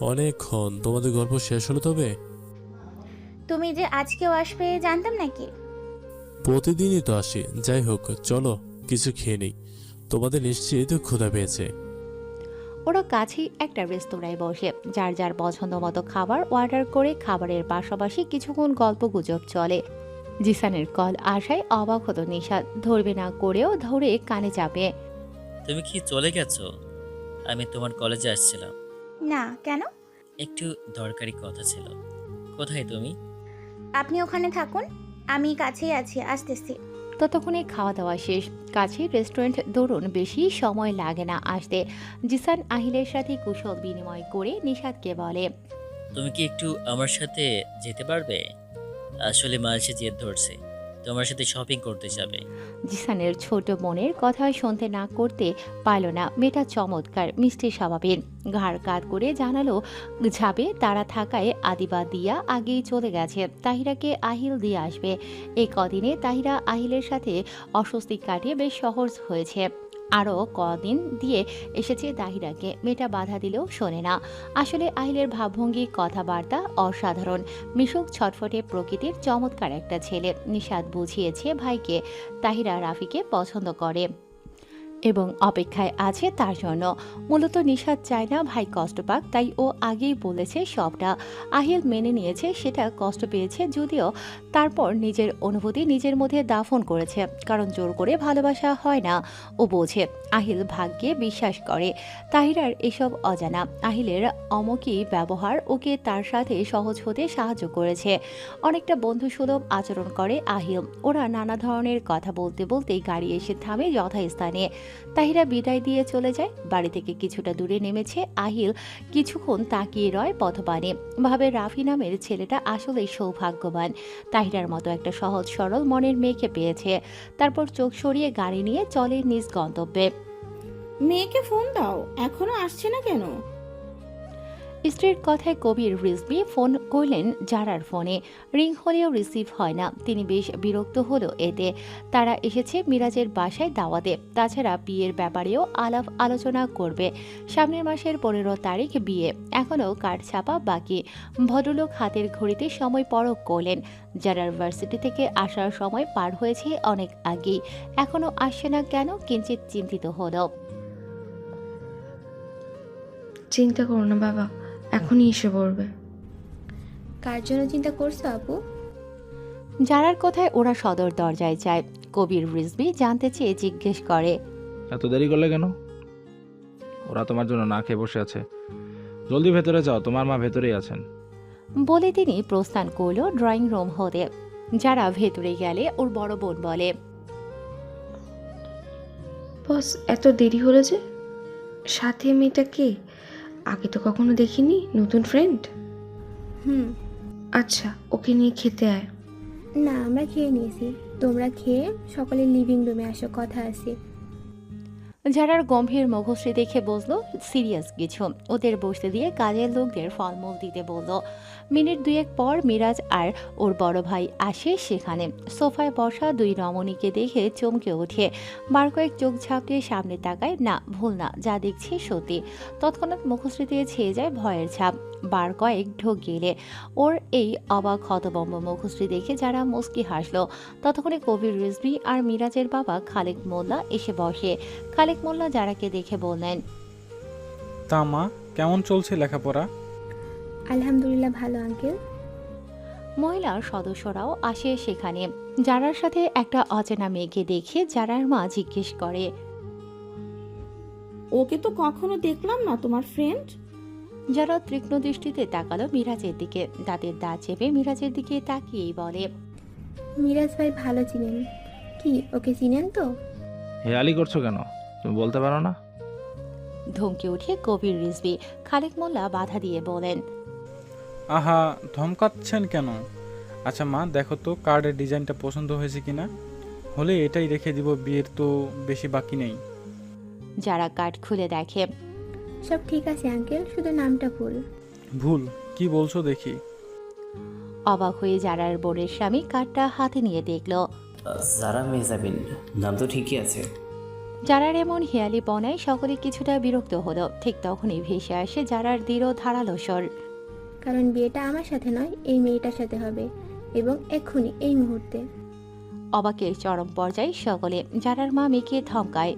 অনেকক্ষণ। তোমাদের গল্প শেষ হলো তবে? তুমি যে আজকেও আসবে জানতাম নাকি? প্রতিদিনই তো আসি। যাই হোক, চলো কিছু খেয়ে নেই। তোমাদের নিশ্চিত ক্ষুধা পেয়েছে। ওরা কাছেই একটা রেস্তোরাঁয় বসে যার যার পছন্দ মতো খাবার অর্ডার করে খাবারের পাশাপাশি কিছুক্ষণ গল্পগুজব চলে। জিসানের কল আসায় অবাক হতো নিশাদ, ধরবে না করেও ধরে কানে চাপে। তুমি কি চলে গেছো? আমি তোমার কলেজে আসছিলাম। না, কেন? একটু দরকারি কথা ছিল। কোথায় তুমি? আপনি ওখানে থাকুন, আমি কাছেই আছি, আসতেছি। ততক্ষণে খাওয়া দাওয়া শেষ। কাছে রেস্টুরেন্ট দরুন বেশি সময় লাগে না আসতে। জিসান আহিলের সাথে কুশল বিনিময় করে নিশাদকে বলে, তুমি কি একটু আমার সাথে যেতে পারবে? আসলে মা এসে জেদ ধরছে, তোমার সাথে শপিং করতে যাবে। জিসানের ছোট বোনের কথা শুনতে না করতে পারল না। মেয়েটা চমৎকার, মিষ্টি স্বভাবের। ঘাড় কাত করে জানালো যাবে, তারা থাকায় আদিবা দিয়া আগেই চলে গেছে। তাহিরাকে আহিল দিয়ে আসবে। এই কদিনে তাহিরা আহিলের সাথে অস্বস্তি কাটিয়ে বেশ সহজ হয়েছে। আরও কদিন দিয়ে এসেছে তাহিরাকে। মেয়েটা বাধা দিলেও শোনে না। আসলে আহিলের ভাবভঙ্গি, কথাবার্তা অসাধারণ। মিশুক, ছটফটে প্রকৃতির চমৎকার একটা ছেলে। নিশাদ বুঝিয়েছে ভাইকে তাহিরা রাফিকে পছন্দ করে এবং অপেক্ষায় আছে তার জন্য। মূলত নিশাদ চায় না ভাই কষ্ট পাক, তাই ও আগেই বলেছে সবটা। আহিল মেনে নিয়েছে, সেটা কষ্ট পেয়েছে যদিও। তারপর নিজের অনুভূতি নিজের মধ্যে দাফন করেছে, কারণ জোর করে ভালোবাসা হয় না। ও বোঝে, আহিল ভাগ্যে বিশ্বাস করে। তাহিরার এসব অজানা। আহিলের অমকি ব্যবহার ওকে তার সাথে সহজ হতে সাহায্য করেছে। অনেকটা বন্ধুসুলভ আচরণ করে আহিল। ওরা নানা ধরনের কথা বলতে বলতেই গাড়ি এসে থামে যথাস্থানে। তাহিরা বিদায় দিয়ে চলে যায়। বাড়ি থেকে কিছুটা দূরে নেমেছে আহিল। কিছুক্ষণ তাকিয়ে রয় পথপানে, ভাবে রাফি নামের ছেলেটা আসলেই সৌভাগ্যবান। তাহিরার মতো একটা সহজ সরল মনের মেয়েকে পেয়েছে। তারপর চোখ সরিয়ে গাড়ি নিয়ে চলে নিজ গন্তব্যে। মেয়েকে ফোন দাও, এখনো আসছে না কেন? স্ত্রীর কথায় কবির রিজভি ফোন করলেন জারার ফোনে। রিং হলেও রিসিভ হয় না। তিনি বেশ বিরক্ত হলো এতে। তারা এসেছে মিরাজের বাসায় দাওয়াতে। তাছাড়া বিয়ের ব্যাপারেও আলাপ আলোচনা করবে। সামনের মাসের 15 তারিখ বিয়ে, এখনও কার্ড ছাপা বাকি। ভদ্রলোক হাতের ঘড়িতে সময় পরখ করলেন। জারার ভার্সিটি থেকে আসার সময় পার হয়েছে অনেক আগেই। এখনও আসছে না কেন, কিঞ্চিত চিন্তিত হলো। চিন্তা করো না বাবা, এখনই এসে পড়বে। কার জন্য চিন্তা করছো আপু? জারার কথায় ওরা সদর দরজায় যায়। কবির রিজভি জানতে চেয়ে জিজ্ঞেস করে, এত দেরি করলে কেন? ওরা তোমার জন্য না খেয়ে বসে আছে। জলদি ভেতরে যাও, তোমার মা ভেতরেই আছেন। বলে তিনি প্রস্থান করল ড্রয়িং রুম হতে। যারা ভেতরে গেলে ওর বড় বোন বলে, বস এত দেরি হলো যে? সাথে মেয়েটা কে? আগে তো কখনো দেখিনি, নতুন ফ্রেন্ড? হুম। আচ্ছা, ওকে নিয়ে খেতে আয়। না, আমরা খেয়ে নিয়েছি। তোমরা খেয়ে সকালে লিভিং রুমে আসো, কথা আছে। যারার গম্ভীর মুখশ্রী দেখে বসলো সিরিয়াস কিছু। ওদের বসতে দিয়ে কাজের লোকদের ফলমূল দিতে বলল। মিনিট দুয়েক পর মিরাজ আর ওর বড় ভাই আসে সেখানে। সোফায় বসা দুই রমণীকে দেখে চমকে ওঠে। বার কয়েক চোখ ঝাপটিয়ে সামনে তাকায়। না, ভুল না, যা দেখছি সত্যি। তৎক্ষণাৎ মুখশ্রীতে ছেয়ে যায় ভয়ের ছাপ। বার কয়েক ঢোক গেলে ওর এই অবাক হতবম্ব মুখশ্রী দেখে যারা মুস্কি হাসলো। ততক্ষণে কবির রিজভি আর মিরাজের বাবা খালেক মোল্লা এসে বসে। খালেক মোল্লা যারাকে দেখে বললেন, তা মা, কেমন চলছে লেখাপড়া? আলহামদুলিল্লাহ ভালো আঙ্কেল। মহিলা সদস্যরাও আসে সেখানে। যারার সাথে একটা অচেনা মেয়েকে দেখে যারার মা জিজ্ঞেস করে, ওকে তো কখনো দেখলাম না, তোমার ফ্রেন্ড? যারা তীক্ষ্ণ দৃষ্টিতে তাকালো মিরাজের দিকে। দাঁতের দাঁত চেপে মিরাজের দিকে তাকিয়েই বলে, মিরাজ ভাই ভালো চিনেন। কি ওকে চিনেন তো? হেয়ালি করছো কেন? তুমি বলতে পারো না? ধমকে উঠে কবির রিজভি। খালেক মোল্লা বাধা দিয়ে বলেন, আহা, ধমকাচ্ছেন কেন? আচ্ছা মা, দেখো তো কার্ডের ডিজাইনটা পছন্দ হয়েছে কিনা। হলে এটাই রেখে দিব, বিয়ের তো বেশি বাকি নেই। যারা কার্ড খুলে দেখে। সব ঠিক আছে আঙ্কেল, শুধু নামটা ভুল। ভুল? কি বলছো দেখি। অবাক হয়ে যারার বোনের স্বামী কার্ডটা হাতে নিয়ে দেখল। জারা মেহজাবিন, নাম তো ঠিকই আছে। যারার এমন হেয়ালি বনায় সকলে কিছুটা বিরক্ত হলো। ঠিক তখনই ভেসে আসে যারার দৃঢ় ধারালো স্বর। কারণ বিয়েটা আমার সাথে নয়, এই মেয়েটার সাথে হবে, এবং এক্ষুনি এই মুহূর্তে। অবাকের চরম পর্যায়ে সকলে। যারার মা মেয়েকে ধমকায়।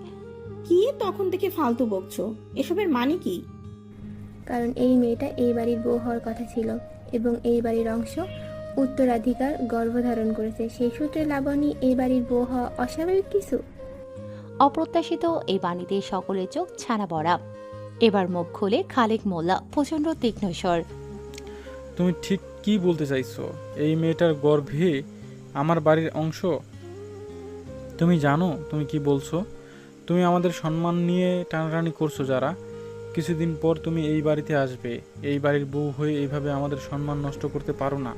কি তখন থেকে ফালতু বকছো? এসবের মানে কি? কারণ এই মেয়েটা এই বাড়ির বউ হওয়ার কথা ছিল, এবং এই বাড়ির অংশ, উত্তরাধিকার গর্ভধারণ করেছে। সেই সূত্রে লাবণী এই বাড়ির বউ হওয়া অস্বাভাবিক কিছু? অপ্রত্যাশিত এই বাণীতে সকলের চোখ ছানা বড়া। এবার মুখ খুলে খালেক মোল্লা প্রচণ্ড তীক্ষ্ণ স্বর। তুমি ঠিক কি বলতে চাইছো? এই মেয়েটার গর্ভে আমার বাড়ির অংশ? তুমি জানো তুমি কি বলছো? তুমি আমাদের সম্মান নিয়ে টানাটানি করছো যারা। কিছুদিন পর তুমি এই বাড়িতে আসবে। এই বাড়ির বউ হয়ে এইভাবে আমাদের সম্মান নষ্ট করতে পারো না।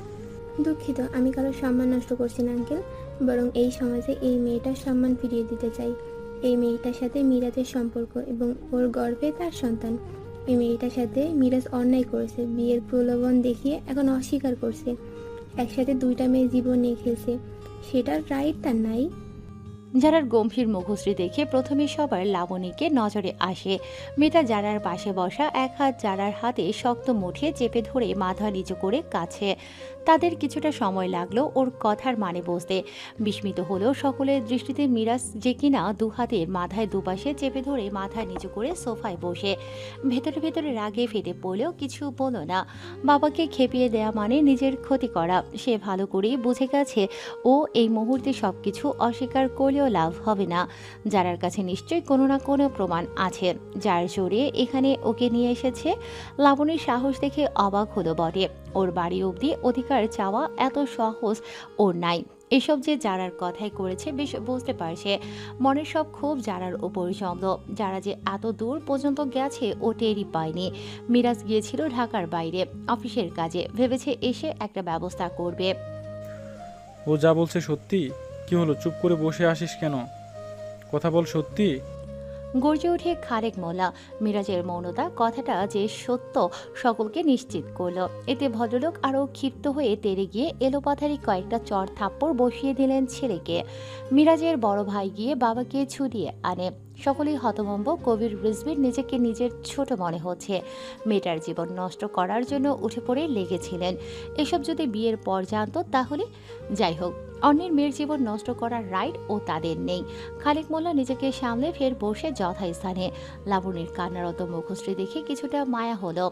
দুঃখিত, আমি কারোর সম্মান নষ্ট করছি না আঙ্কেল, বরং এই সমাজে এই মেয়েটার সম্মান ফিরিয়ে দিতে চাই। এই মেয়েটার সাথে মিরাজের সম্পর্ক এবং ওর গর্ভে তার সন্তান। এই মেয়েটার সাথে মিরাজ অন্যায় করেছে, বিয়ের প্রলোভন দেখিয়ে এখন অস্বীকার করছে। একসাথে দুইটা মেয়ে জীবন নিয়ে খেলছে, সেটার রাইট তার নাই? যারার গম্ভীর মুখশ্রী দেখে প্রথমে সবার লাবণীকে নজরে আসে। মেয়েটা যারার পাশে বসা, এক হাত যারার হাতে শক্ত মুঠে চেপে ধরে মাথা নিচু করে কাছে। তাদের কিছুটা সময় লাগলো ওর কথার মানে বুঝতে। বিস্মিত হলেও সকলের দৃষ্টিতে মিরাজ যে কিনা দু হাতের মাথায় দুপাশে চেপে ধরে মাথা নিচু করে সোফায় বসে। ভেতরে ভেতরে রাগে ফেটে পড়লেও কিছু বলল না। বাবাকে খেপিয়ে দেয়া মানে নিজের ক্ষতি করা। সে ভালো করেই বুঝে গেছে ও এই মুহূর্তে সবকিছু অস্বীকার করলেও লাভ হবে না। যারার কাছে নিশ্চয়ই কোনো না কোনো প্রমাণ আছে, যার জোরে এখানে ওকে নিয়ে এসেছে। লাবণীর সাহস দেখে অবাক হলো বটে। ওর বাড়ি অবধি অধিকার চাওয়া এত সহজ ওর নাই। এসব যে যারার কথাই করেছে বেশ বুঝতে পারছে। মনের সব ক্ষোভ যারার ওপর জমল। যারা যে এত দূর পর্যন্ত গেছে ও টেরই পায়নি। মিরাজ গিয়েছিল ঢাকার বাইরে অফিসের কাজে, ভেবেছে এসে একটা ব্যবস্থা করবে। ও যা বলছে সত্যি? কি হলো, চুপ করে বসে আসিস কেন? কথা বল সত্যি। গর্জে ওঠে খালেক মোল্লা। মিরাজের মৌনতা কথাটা যে সত্য সকলকে নিশ্চিত করল। এতে ভদ্রলোক আরও ক্ষিপ্ত হয়ে তেড়ে গিয়ে এলোপাথারি কয়েকটা চড় থাপ্পড় বসিয়ে দিলেন ছেলেকে। মিরাজের বড় ভাই গিয়ে বাবাকে ছুটিয়ে আনে। সকলেই হতভম্ব। কবির রিজভির নিজেকে নিজের ছোট মনে হচ্ছে। মেয়েটার জীবন নষ্ট করার জন্য উঠে পড়ে লেগেছিলেন। এসব যদি বিয়ের পর জানতো তাহলে। যাই হোক, অন্যের মেয়ের জীবন নষ্ট করার রাইট ও তাদের নেই। খালেক মোল্লা নিজেকে সামলে ফের বসে যথাস্থানে। লাবণীর কান্নারত মুখশ্রী দেখে কিছুটা মায়া হলো।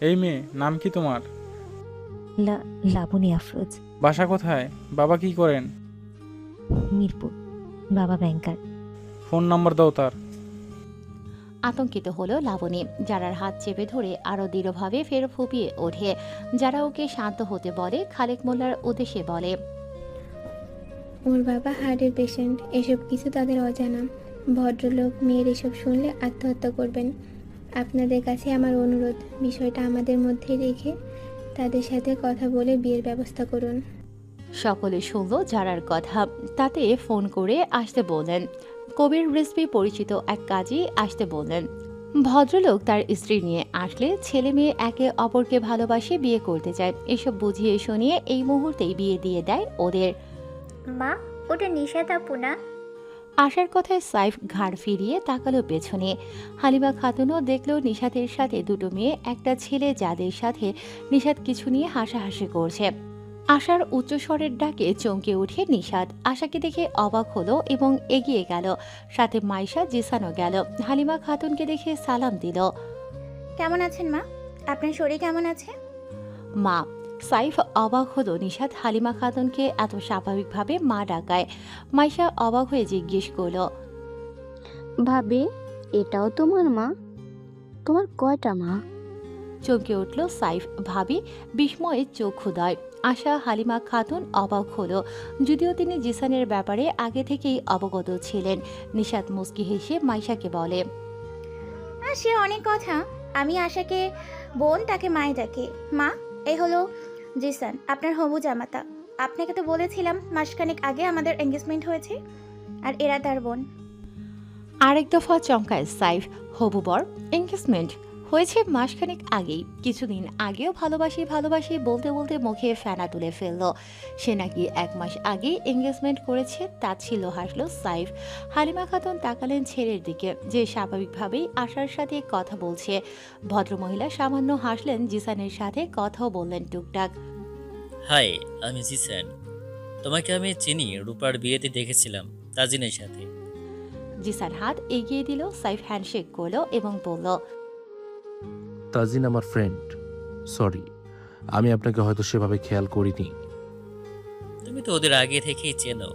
এই মেয়ে, নাম কি তোমার? লাবণী আফরোজ। বাসা কোথায়? বাবা কি করেন? মিরপুর। বাবা ব্যাংকার। ফোন নাম্বার দাও তার। আতঙ্কিত হলো লাবণী। যারার হাত চেপে ধরে আরো দৃঢ়ভাবে ফের ফুপিয়ে ওঠে। যারা ওকে শান্ত হতে বলে। খালেক মোল্লার উদ্দেশ্যে বলে, ওর বাবা হার্টের পেশেন্ট, এসব কিছু তাদের অজানা। ভদ্রলোক মেয়ের এসব শুনলে আত্মহত্যা করবেন। আপনাদের কাছে আমার অনুরোধ, বিষয়টা আমাদের মধ্যে রেখে তাদের সাথে কথা বলে বিয়ের ব্যবস্থা করুন। সকলে শুনল যারার কথা। তাতে ফোন করে আসতে বললেন। কবির রিজভি পরিচিত এক কাজী আসতে বললেন। ভদ্রলোক তার স্ত্রী নিয়ে আসলে ছেলে মেয়ে একে অপরকে ভালোবাসে, বিয়ে করতে চায়। এসব বুঝিয়ে শুনিয়ে এই মুহূর্তেই বিয়ে দিয়ে দেয় ওদের। মা, ওটা নিশাত আপু না? আসার কথায় সাইফ ঘাড় ফিরিয়ে তাকালো পেছনে। হালিমা খাতুনও দেখলো নিশাতের সাথে দুটো মেয়ে, একটা ছেলে, যাদের সাথে নিশাত কিছু নিয়ে হাসাহাসি করছে। আশার উচ্চস্বরের ডাকে চমকে উঠে নিশাত। আশাকে দেখে অবাক হলো এবং এগিয়ে গেল। সাথে মাইশা, জিসানও গেল। হালিমা খাতুনকে দেখে সালাম দিল। কেমন আছেন মা? আপনার শরীর কেমন আছে? মা। সাইফ অবাক হলো নিশাত হালিমা খাতুনকে এত স্বাভাবিকভাবে মা ডাকায়। মাইশা অবাক হয়ে জিজ্ঞেস করল, ভাবি, এটাও তোমার মা? তোমার কয়টা মা? চমকে উঠল সাইফ। ভাবি বিস্ময়ে চোখ খুদায়। আশা, হালিমা খাতুন অবাক হলো, যদিও তিনি জিসানের ব্যাপারে আগে থেকেই অবগত ছিলেন। নিশাত মুস্কি হেসে মাইশাকে বলে, সে অনেক কথা। আমি আশাকে বোন, তাকে মায়ে ডাকে। মা, এই হলো জিসান, আপনার হবু জামাতা। আপনাকে তো বলেছিলাম মাসখানেক আগে আমাদের এঙ্গেজমেন্ট হয়েছে, আর এরা তার বোন। আরেক দফা চমকায় সাইফ। হবু বর এঙ্গেজমেন্ট হয়েছে মাসখানেক আগেই। কিছুদিন আগেও ভালোবাসি ভালোবাসি বলতে বলতে মুখে ফেনা তুলে ফেললো। সে নাকি 1 মাস আগে এঙ্গেজমেন্ট করেছে। তাচ্ছিল হাসলো সাইফ। হালিমা খাতুন তাকালেন ছেলের দিকে, যে স্বাভাবিকভাবেই আশার সাথে কথা বলছে। ভদ্রমহিলা সামান্য হাসলেন, জিসানের সাথে কথাও বললেন টুকটাক। হাই, আমি জিসান। তোমাকে আমি চিনি, রূপার বিয়েতে দেখেছিলাম তাজিনের সাথে। জিসান হাত এগিয়ে দিল। সাইফ হ্যান্ডশেক করলো এবং বলল, তাজিন আমার ফ্রেন্ড। সরি, আমি আপনাকে হয়তো সেভাবে খেয়াল করিনি। তুমি তো ওদের আগে থেকেই চেনো।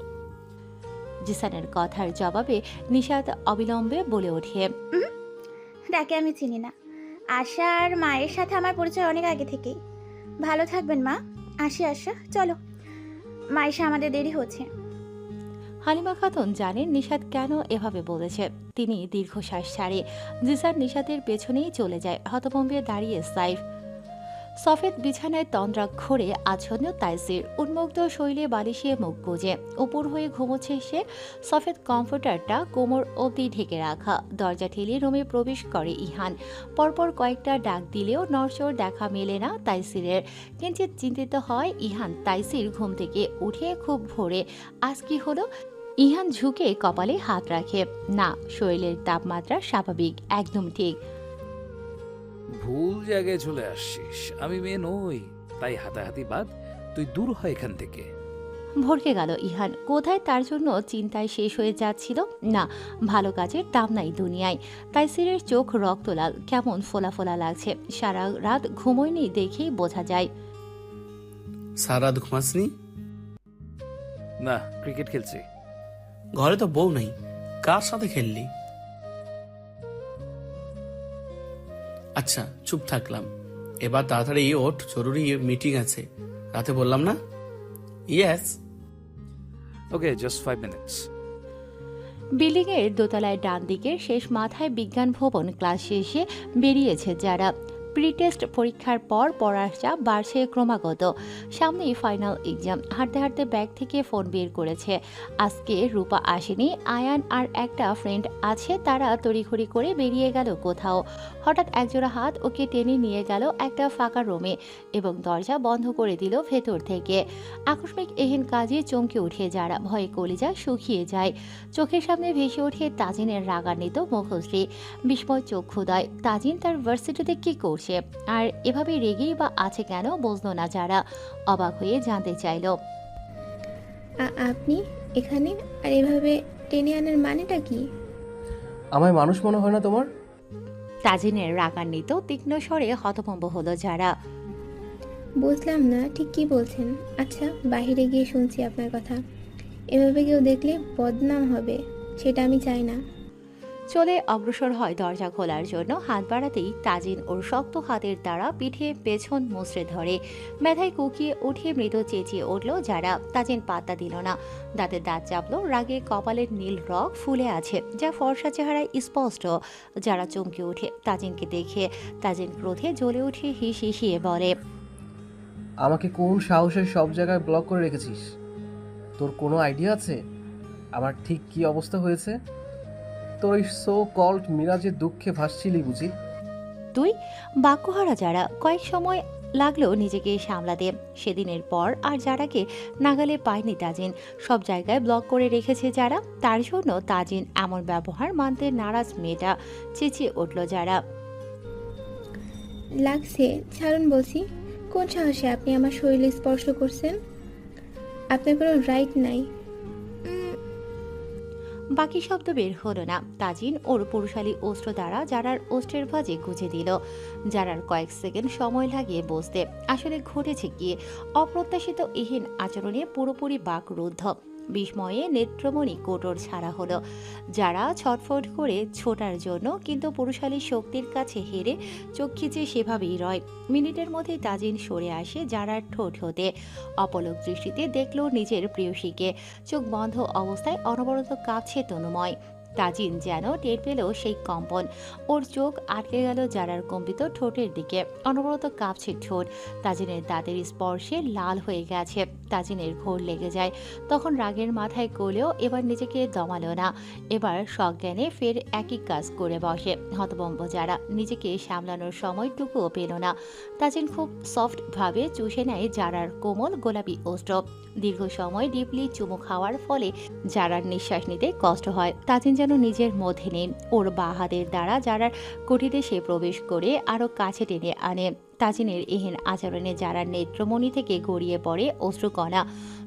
জিসানের কথার জবাবে নিশাত অবিলম্বে বলে ওঠে, তাকে আমি চিনি না। আশার মায়ের সাথে আমার পরিচয় অনেক আগে থেকেই। ভালো থাকবেন মা। আসি আশা, চলো। মাইশা, আমাদের দেরি হচ্ছে। হালিমা খাতুন জানেন নিশাত কেন এভাবে বলেছে। তিনি দীর্ঘশ্বাস ছাড়ে। জিসান নিশাতের পেছনেই চলে যায়। হতভম্বে দাঁড়িয়ে সাইফ। সফেদ বিছানায় তন্দ্রাক্ষরে আচ্ছন্ন তাইসির। উন্মুক্ত শৈলে বালিশে মুখ গুজে উপর হয়ে ঘুমোচ্ছে সে। সফেদ কমফোর্টারটা কোমর অবধি ঢেকে রাখা। দরজা ঠেলে রুমে প্রবেশ করে ইহান। পরপর কয়েকটা ডাক দিলেও নড়চড় দেখা মেলে না তাইসিরের। কিঞ্চিত চিন্তিত হয় ইহান। তাইসির ঘুম থেকে উঠে খুব ভোরে। আজ কি হলো? ইহান ঝুঁকে কপালে হাত রাখে। না, শরীরের তাপমাত্রা স্বাভাবিক, একদম ঠিক। ভুল জায়গায় চলে আসছিস। আমি মেয়ে নই, তাই হাতাহাতি বাদ, তুই দূর হয় এখান থেকে। ভরকে গেল ইহান। কোথায় তার জন্য চিন্তায় শেষ হয়ে যাচ্ছিল। না, ভালো কাজের দাম নাই দুনিয়ায়। তাইসিরের চোখ রক্তলাল, কেমন ফোলা ফোলা লাগছে। সারা রাত ঘুমোয়নি দেখেই বোঝা যায়। সারা রাত ঘুমাসনি? না, ক্রিকেট খেলছি। ঘরে তো বউ নাই, কার সাথে খেললি? আচ্ছা, চুপ থাকলাম। এবার তাড়াতাড়ি ওঠ, জরুরি মিটিং আছে। রাতে বললাম না? ইয়েস। ওকে, জাস্ট 5 মিনিটস। বিল্ডিং এর দোতলায় ডান দিকের শেষ মাথায় বিজ্ঞান ভবন। ক্লাস শেষে বেরিয়েছে যারা। প্রি টেস্ট পরীক্ষার পর পড়ার চাপ বাড়ছে ক্রমাগত। সামনেই ফাইনাল এক্সাম। হাঁটতে হাঁটতে ব্যাগ থেকে ফোন বের করেছে। আজকে রূপা আসেনি। আয়ান আর একটা ফ্রেন্ড আছে। তারা তড়িঘড়ি করে বেরিয়ে গেল কোথাও। হঠাৎ একজোড়া হাত ওকে টেনে নিয়ে গেল একটা ফাঁকা রুমে এবং দরজা বন্ধ করে দিল ভেতর থেকে। আকস্মিক এহেন কাজে চমকে উঠে যারা। ভয়ে কলিজা শুকিয়ে যায়। চোখের সামনে ভেসে ওঠে তাজিনের রাগান্বিত মুখশ্রী। বিস্ময় চক্ষুদয়। তাজিন তার ভার্সিটিতে কি করছে, আর এভাবে রেগেই বা আছে কেন বুঝলো না যারা। অবাক হয়ে জানতে চাইল, আপনি এখানে আর এভাবে টেনে আনার মানেটা কি? আমায় মানুষ মনে হয় না তোমার? তাজিনের রাগান্বিত তীক্ষ্ণ স্বরে হতভম্ব হলো যারা। বুঝলাম না ঠিক কি বলছেন। আচ্ছা, বাইরে গিয়ে শুনছি আপনার কথা। এভাবে কেউ দেখলে বদনাম হবে, সেটা আমি চাই না। চলে অগ্রসর হয় দরজা খোলার জন্য। হাত বাড়াতেই তাজিন ওর শক্ত হাতের দ্বারা পিঠে পেছন মুচড়ে ধরে। ব্যথায় কুকিয়ে উঠে মৃদু চেঁচিয়ে উঠল যারা। তাজিন পাত্তা দিল না। দাঁতে দাঁত চাপলো। রাগে কপালের নীল রগ ফুলে আছে, যা ফর্সা চেহারায় স্পষ্ট। যারা চমকে ওঠে তাজিনকে দেখে। তাজিন ক্রোধে জ্বলে উঠে হিসিয়ে বলে, আমাকে কোন সাহসের সব জায়গায় ব্লক করে রেখেছিস? তোর কোনো আইডিয়া আছে আমার ঠিক কি অবস্থা হয়েছে? তোর এই সো কল্ড মিরাজের দুঃখে ভাসছিলি বুঝি? তুই? বাক্যহারা যারা। কয়েক সময় লাগলো নিজেকে সামলাতে। সেদিনের পর আর যারাকে নাগালে পায়নি তাজিন। সব জায়গায় ব্লক করে রেখেছে যারা। তার জন্য তাজিন এমন ব্যবহার মানতে নারাজ মেয়েটা। চেঁচিয়ে উঠল যারা। লাগছে, ছাড়ুন বলছি। কোন সাহসে আপনি আমার শরীরে স্পর্শ করছেন? আপনার কোনো রাইট নাই। বাকি শব্দ বের হলো না। তাজিন ওর পুরুষালী অস্ত্র দ্বারা যারার অস্ত্রের ভাঁজে গুঁজে দিল। যারার কয়েক সেকেন্ড সময় লাগিয়ে বসতে। আসলে ঘটেছে কি? অপ্রত্যাশিত এহেন আচরণে পুরোপুরি বাকরুদ্ধ। বিস্ময়ে নেত্রমণি কোটর ছাড়া হলো। যারা ছটফট করে ছোটার জন্য, কিন্তু পুরুষালী শক্তির কাছে হেরে চোখ খিচে সেভাবেই রয়। মিনিটের মধ্যে তাজিন সরে আসে যারার ঠোঁট হতে। অপলক দৃষ্টিতে দেখল নিজের প্রেয়সীকে। চোখ বন্ধ অবস্থায় অনবরত কাঁপছে তনুময়। তাজিন যেন টের পেল সেই কম্পন। ওর চোখ আটকে গেল যারার কম্পিত ঠোঁটের দিকে। অনবরত কাঁপছে ঠোঁট। তাজিনের দাঁতের স্পর্শে লাল হয়ে গেছে। তাজিনের ঘোর লেগে যায়। তখন রাগের মাথায় কোলেও এবার নিজেকে দমালো না, এবার সজ্ঞানে ফের একই কাজ করে বসে। হতভম্ব যারা নিজেকে সামলানোর সময়টুকুও পেল না। তাজিন খুব সফট ভাবে চুষে নেয় যারার কোমল গোলাপি ওষ্ঠ। দীর্ঘ সময় ডিপলি চুমু খাওয়ার ফলে যারার নিঃশ্বাস নিতে কষ্ট হয়। তাজিন যেন নিজের মধ্যে নেই। ওর বাঁ হাতের দ্বারা যারার কুঠিরে সে প্রবেশ করে আরো কাছে টেনে আনে। তাজিনের এহেন আচরণে যারার নেত্রমণি থেকে গড়িয়ে পড়ে অশ্রুকণা।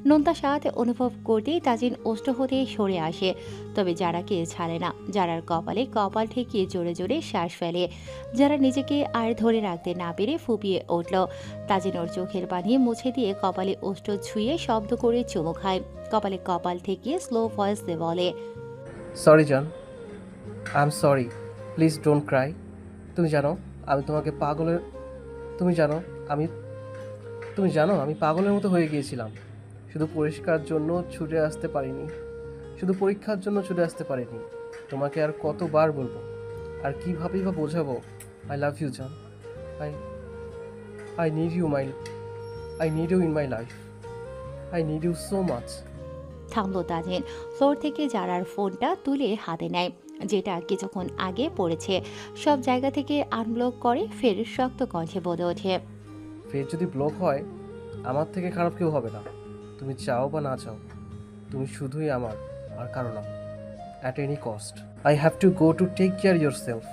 নোনতা স্বাদ অনুভব করতেই তাজিন ওষ্ঠ হতে সরে আসে, তবে যারাকে ছাড়ে না। যারার কপালে কপাল ঠেকিয়ে জোরে জোরে শ্বাস ফেলে। যারা নিজেকে আর ধরে রাখতে না পেরে ফুপিয়ে উঠল। তাজিন ওর চোখের পানি মুছে দিয়ে কপালে ওষ্ঠ ছুঁয়ে শব্দ করে চুমু খায়। কপালে কপাল ঠেকিয়ে স্লো ভয়েসে বলে, সরি জান, I am sorry, please don't Cry. তুমি জানো আমি তোমাকে পাগলের তুমি জানো আমি পাগলের মতো হয়ে গিয়েছিলাম। শুধু পরিষ্কার জন্য ছুটে আসতে পারিনি, শুধু পরীক্ষার জন্য ছুটে আসতে পারিনি। তোমাকে আর কতবার বলবো, আর কীভাবেই বা বোঝাবো? আই লাভ ইউ জান, I I need you in my life, I need you so much. থামলো তাজিন। ফ্লোর থেকে যারার ফোনটা তুলে হাতে নেয়, যেটা কিছুক্ষণ আগে পড়েছে। সব জায়গা থেকে আনব্লক করে ফের শক্ত কণ্ঠে বলে ওঠে, ফের যদি ব্লক হয় আমার থেকে খারাপ কেউ হবে না। তুমি চাও বা না চাও, তুমি শুধুই আমার, আর কারো না। At any cost I have to go to take care yourself.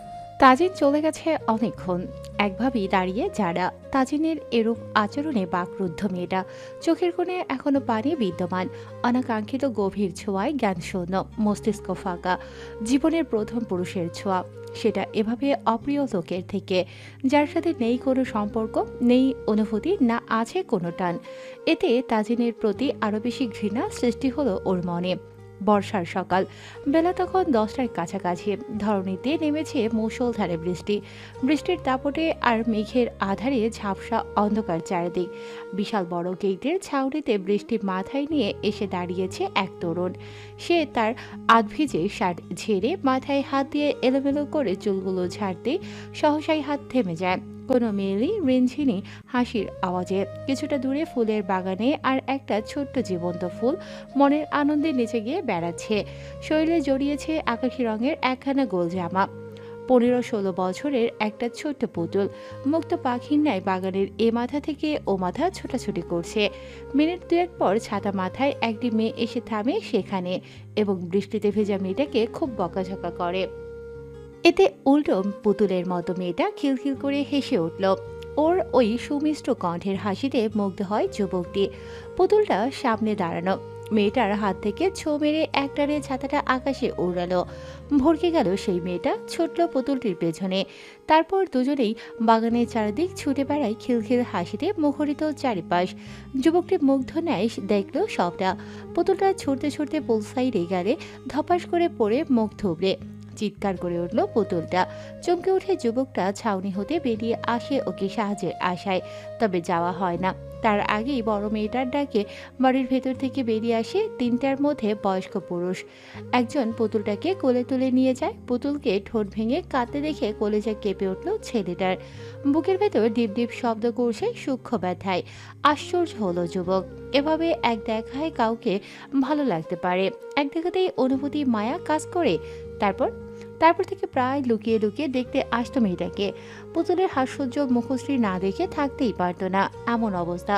Tazin চলে গেছে অনেকক্ষণ। একভাবেই দাঁড়িয়ে যারা। তাজিনের এরূপ আচরণে বাকরুদ্ধ মেয়েটা। চোখের কোণে এখনো পানি বিদ্যমান। অনাকাঙ্ক্ষিত গভীর ছোঁয়ায় জ্ঞানশূন্য, মস্তিষ্ক ফাঁকা। জীবনের প্রথম পুরুষের ছোঁয়া, সেটা এভাবে অপ্রিয় লোকের থেকে, যার সাথে নেই কোনো সম্পর্ক, নেই অনুভূতি, না আছে কোনো টান। এতে তাজিনের প্রতি আরও বেশি ঘৃণা সৃষ্টি হলো ওর মনে। বর্ষার সকাল, বেলা তখন 10টার কাছাকাছি। ধরণীতে নেমেছে মুষলধারে বৃষ্টি। বৃষ্টির দাপটে আর মেঘের আধারে ঝাপসা অন্ধকার চারিদিক। বিশাল বড় গেটের ছাউনিতে বৃষ্টি মাথায় নিয়ে এসে দাঁড়িয়েছে এক তরুণ। সে তার আধভিজে শার্ট ঝেড়ে মাথায় হাত দিয়ে এলোমেলো করে চুলগুলো ঝাড়তে সহসাই হাত থেমে যায়। কোনো মেয়েরই রিনঝিনি হাসির আওয়াজে। কিছুটা দূরে ফুলের বাগানে আর একটা ছোট্ট জীবন্ত ফুল মনের আনন্দে নেচে গিয়ে বেড়াচ্ছে। শরীরে জড়িয়েছে আকাশি রঙের একখানা গোল জামা। 15-16 বছরের একটা ছোট্ট পুতুল মুক্ত পাখির ন্যায় বাগানের এ মাথা থেকে ও মাথা ছোটাছুটি করছে। মিনিট দুয়েক পর ছাতা মাথায় একটি মেয়ে এসে থামে সেখানে এবং বৃষ্টিতে ভেজা মেয়েটাকে খুব বকাঝকা করে। এতে উল্টো পুতুলের মতো মেয়েটা খিলখিল করে হেসে উঠল। ওর ওই সুমিষ্ট কণ্ঠের হাসিতে মুগ্ধ হয় যুবকটি। পুতুলটা সামনে দাঁড়ানো। মেয়েটার হাত থেকে ছো মেরে একটানে ছাতাটা আকাশে উড়ালো। ভরকে গেল সেই মেয়েটা, ছুটল পুতুলটির পেছনে। তারপর দুজনেই বাগানের চারিদিক ছুটে বেড়ায় খিলখিল হাসিতে মুখরিত চারিপাশ। যুবকটি মুগ্ধ ন্যায় দেখল সবটা। পুতুলটা ছুটতে ছুটতে পুল সাইডে গেলে ধপাস করে পড়ে মুখ থুবড়ে চিৎকার করে উঠল পুতুলটা। চমকে উঠে যুবকটা ছাউনি হতে বেরিয়ে আসে ওকে সাহায্যের আশায়, তবে যাওয়া হয় না। তার আগেই বড় মেয়েটার ডাকে বাড়ির ভেতর থেকে বেরিয়ে আসে 3টার মধ্যে বয়স্ক পুরুষ। একজন পুতুলটাকে কোলে তুলে নিয়ে যায়। পুতুলকে ঠোঁট ভেঙে কাঁদতে দেখে কলেজা কেঁপে উঠল ছেলেটার। বুকের ভেতর ডিপ ডিপ শব্দ করছে সূক্ষ্ম ব্যথায়। আশ্চর্য হলো যুবক, এভাবে এক দেখায় কাউকে ভালো লাগতে পারে। এক দেখাতেই অনুভূতি মায়া কাজ করে। তারপর থেকে প্রায় লুকিয়ে লুকিয়ে দেখতে আসতো মেয়েটাকে। পুতুলের হাস্যজ্জ মুখশ্রী না দেখে থাকতেই পারতো না, এমন অবস্থা।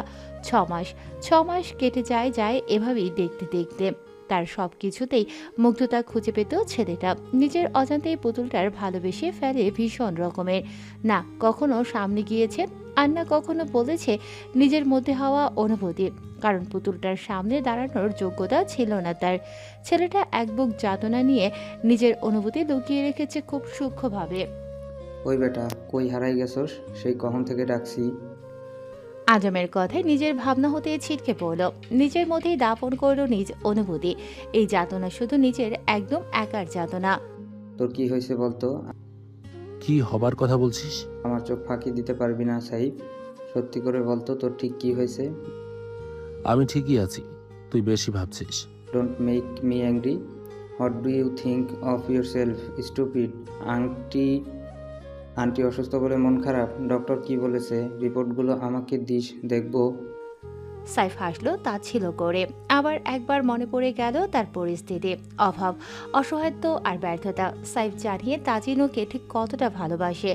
6 মাস কেটে যায় এভাবেই দেখতে দেখতে। তার সব কিছুতেই মুগ্ধতা খুঁজে পেত ছেলেটা। নিজের অজান্তেই পুতুলটার ভালোবেসে ফেলে ভীষণ রকমের। না কখনো সামনে গিয়েছে, আর না কখনো বলেছে নিজের মধ্যে হওয়া অনুভূতি, কারণ পুতুলটার সামনে দাঁড়ানোর যোগ্যতা ছিল না তার। ছেলেটা এক বুক যাতনা নিয়ে নিজের অনুভূতি লুকিয়ে রেখেছে খুব সূক্ষ্মভাবে। ওই বেটা, কই হারাই গেছস? সেই কখন থেকে ডাকছি। আজমের কথায় নিজের ভাবনা হতে ছিটকে পড়ল। নিজের মধ্যেই দাপন করলো নিজ অনুভূতি। এই যাতনা শুধু নিজের একদম একার যাতনা। তোর কি হয়েছে বলতো? কি হবার কথা বলছিস? আমার চোখ ফাঁকি দিতে পারবি না সাহিব, সত্যি করে বলতো তোর ঠিক কি হয়েছে? আমি ঠিকই আছি, তুই বেশি ভাবছিস। Don't make me angry. What do you think of yourself stupid? Auntie অসুস্থ বলে মন খারাপ? ডক্টর কি বলেছে? রিপোর্টগুলো আমাকে দিস, দেখবো। সাইফ হাসলো তাচ্ছিল করে। আবার একবার মনে পড়ে গেল তার পরিস্থিতি, অভাব, অসহায়ত্ব আর ব্যর্থতা। সাইফ জানিয়ে তাজিন ওকে ঠিক কতটা ভালোবাসে,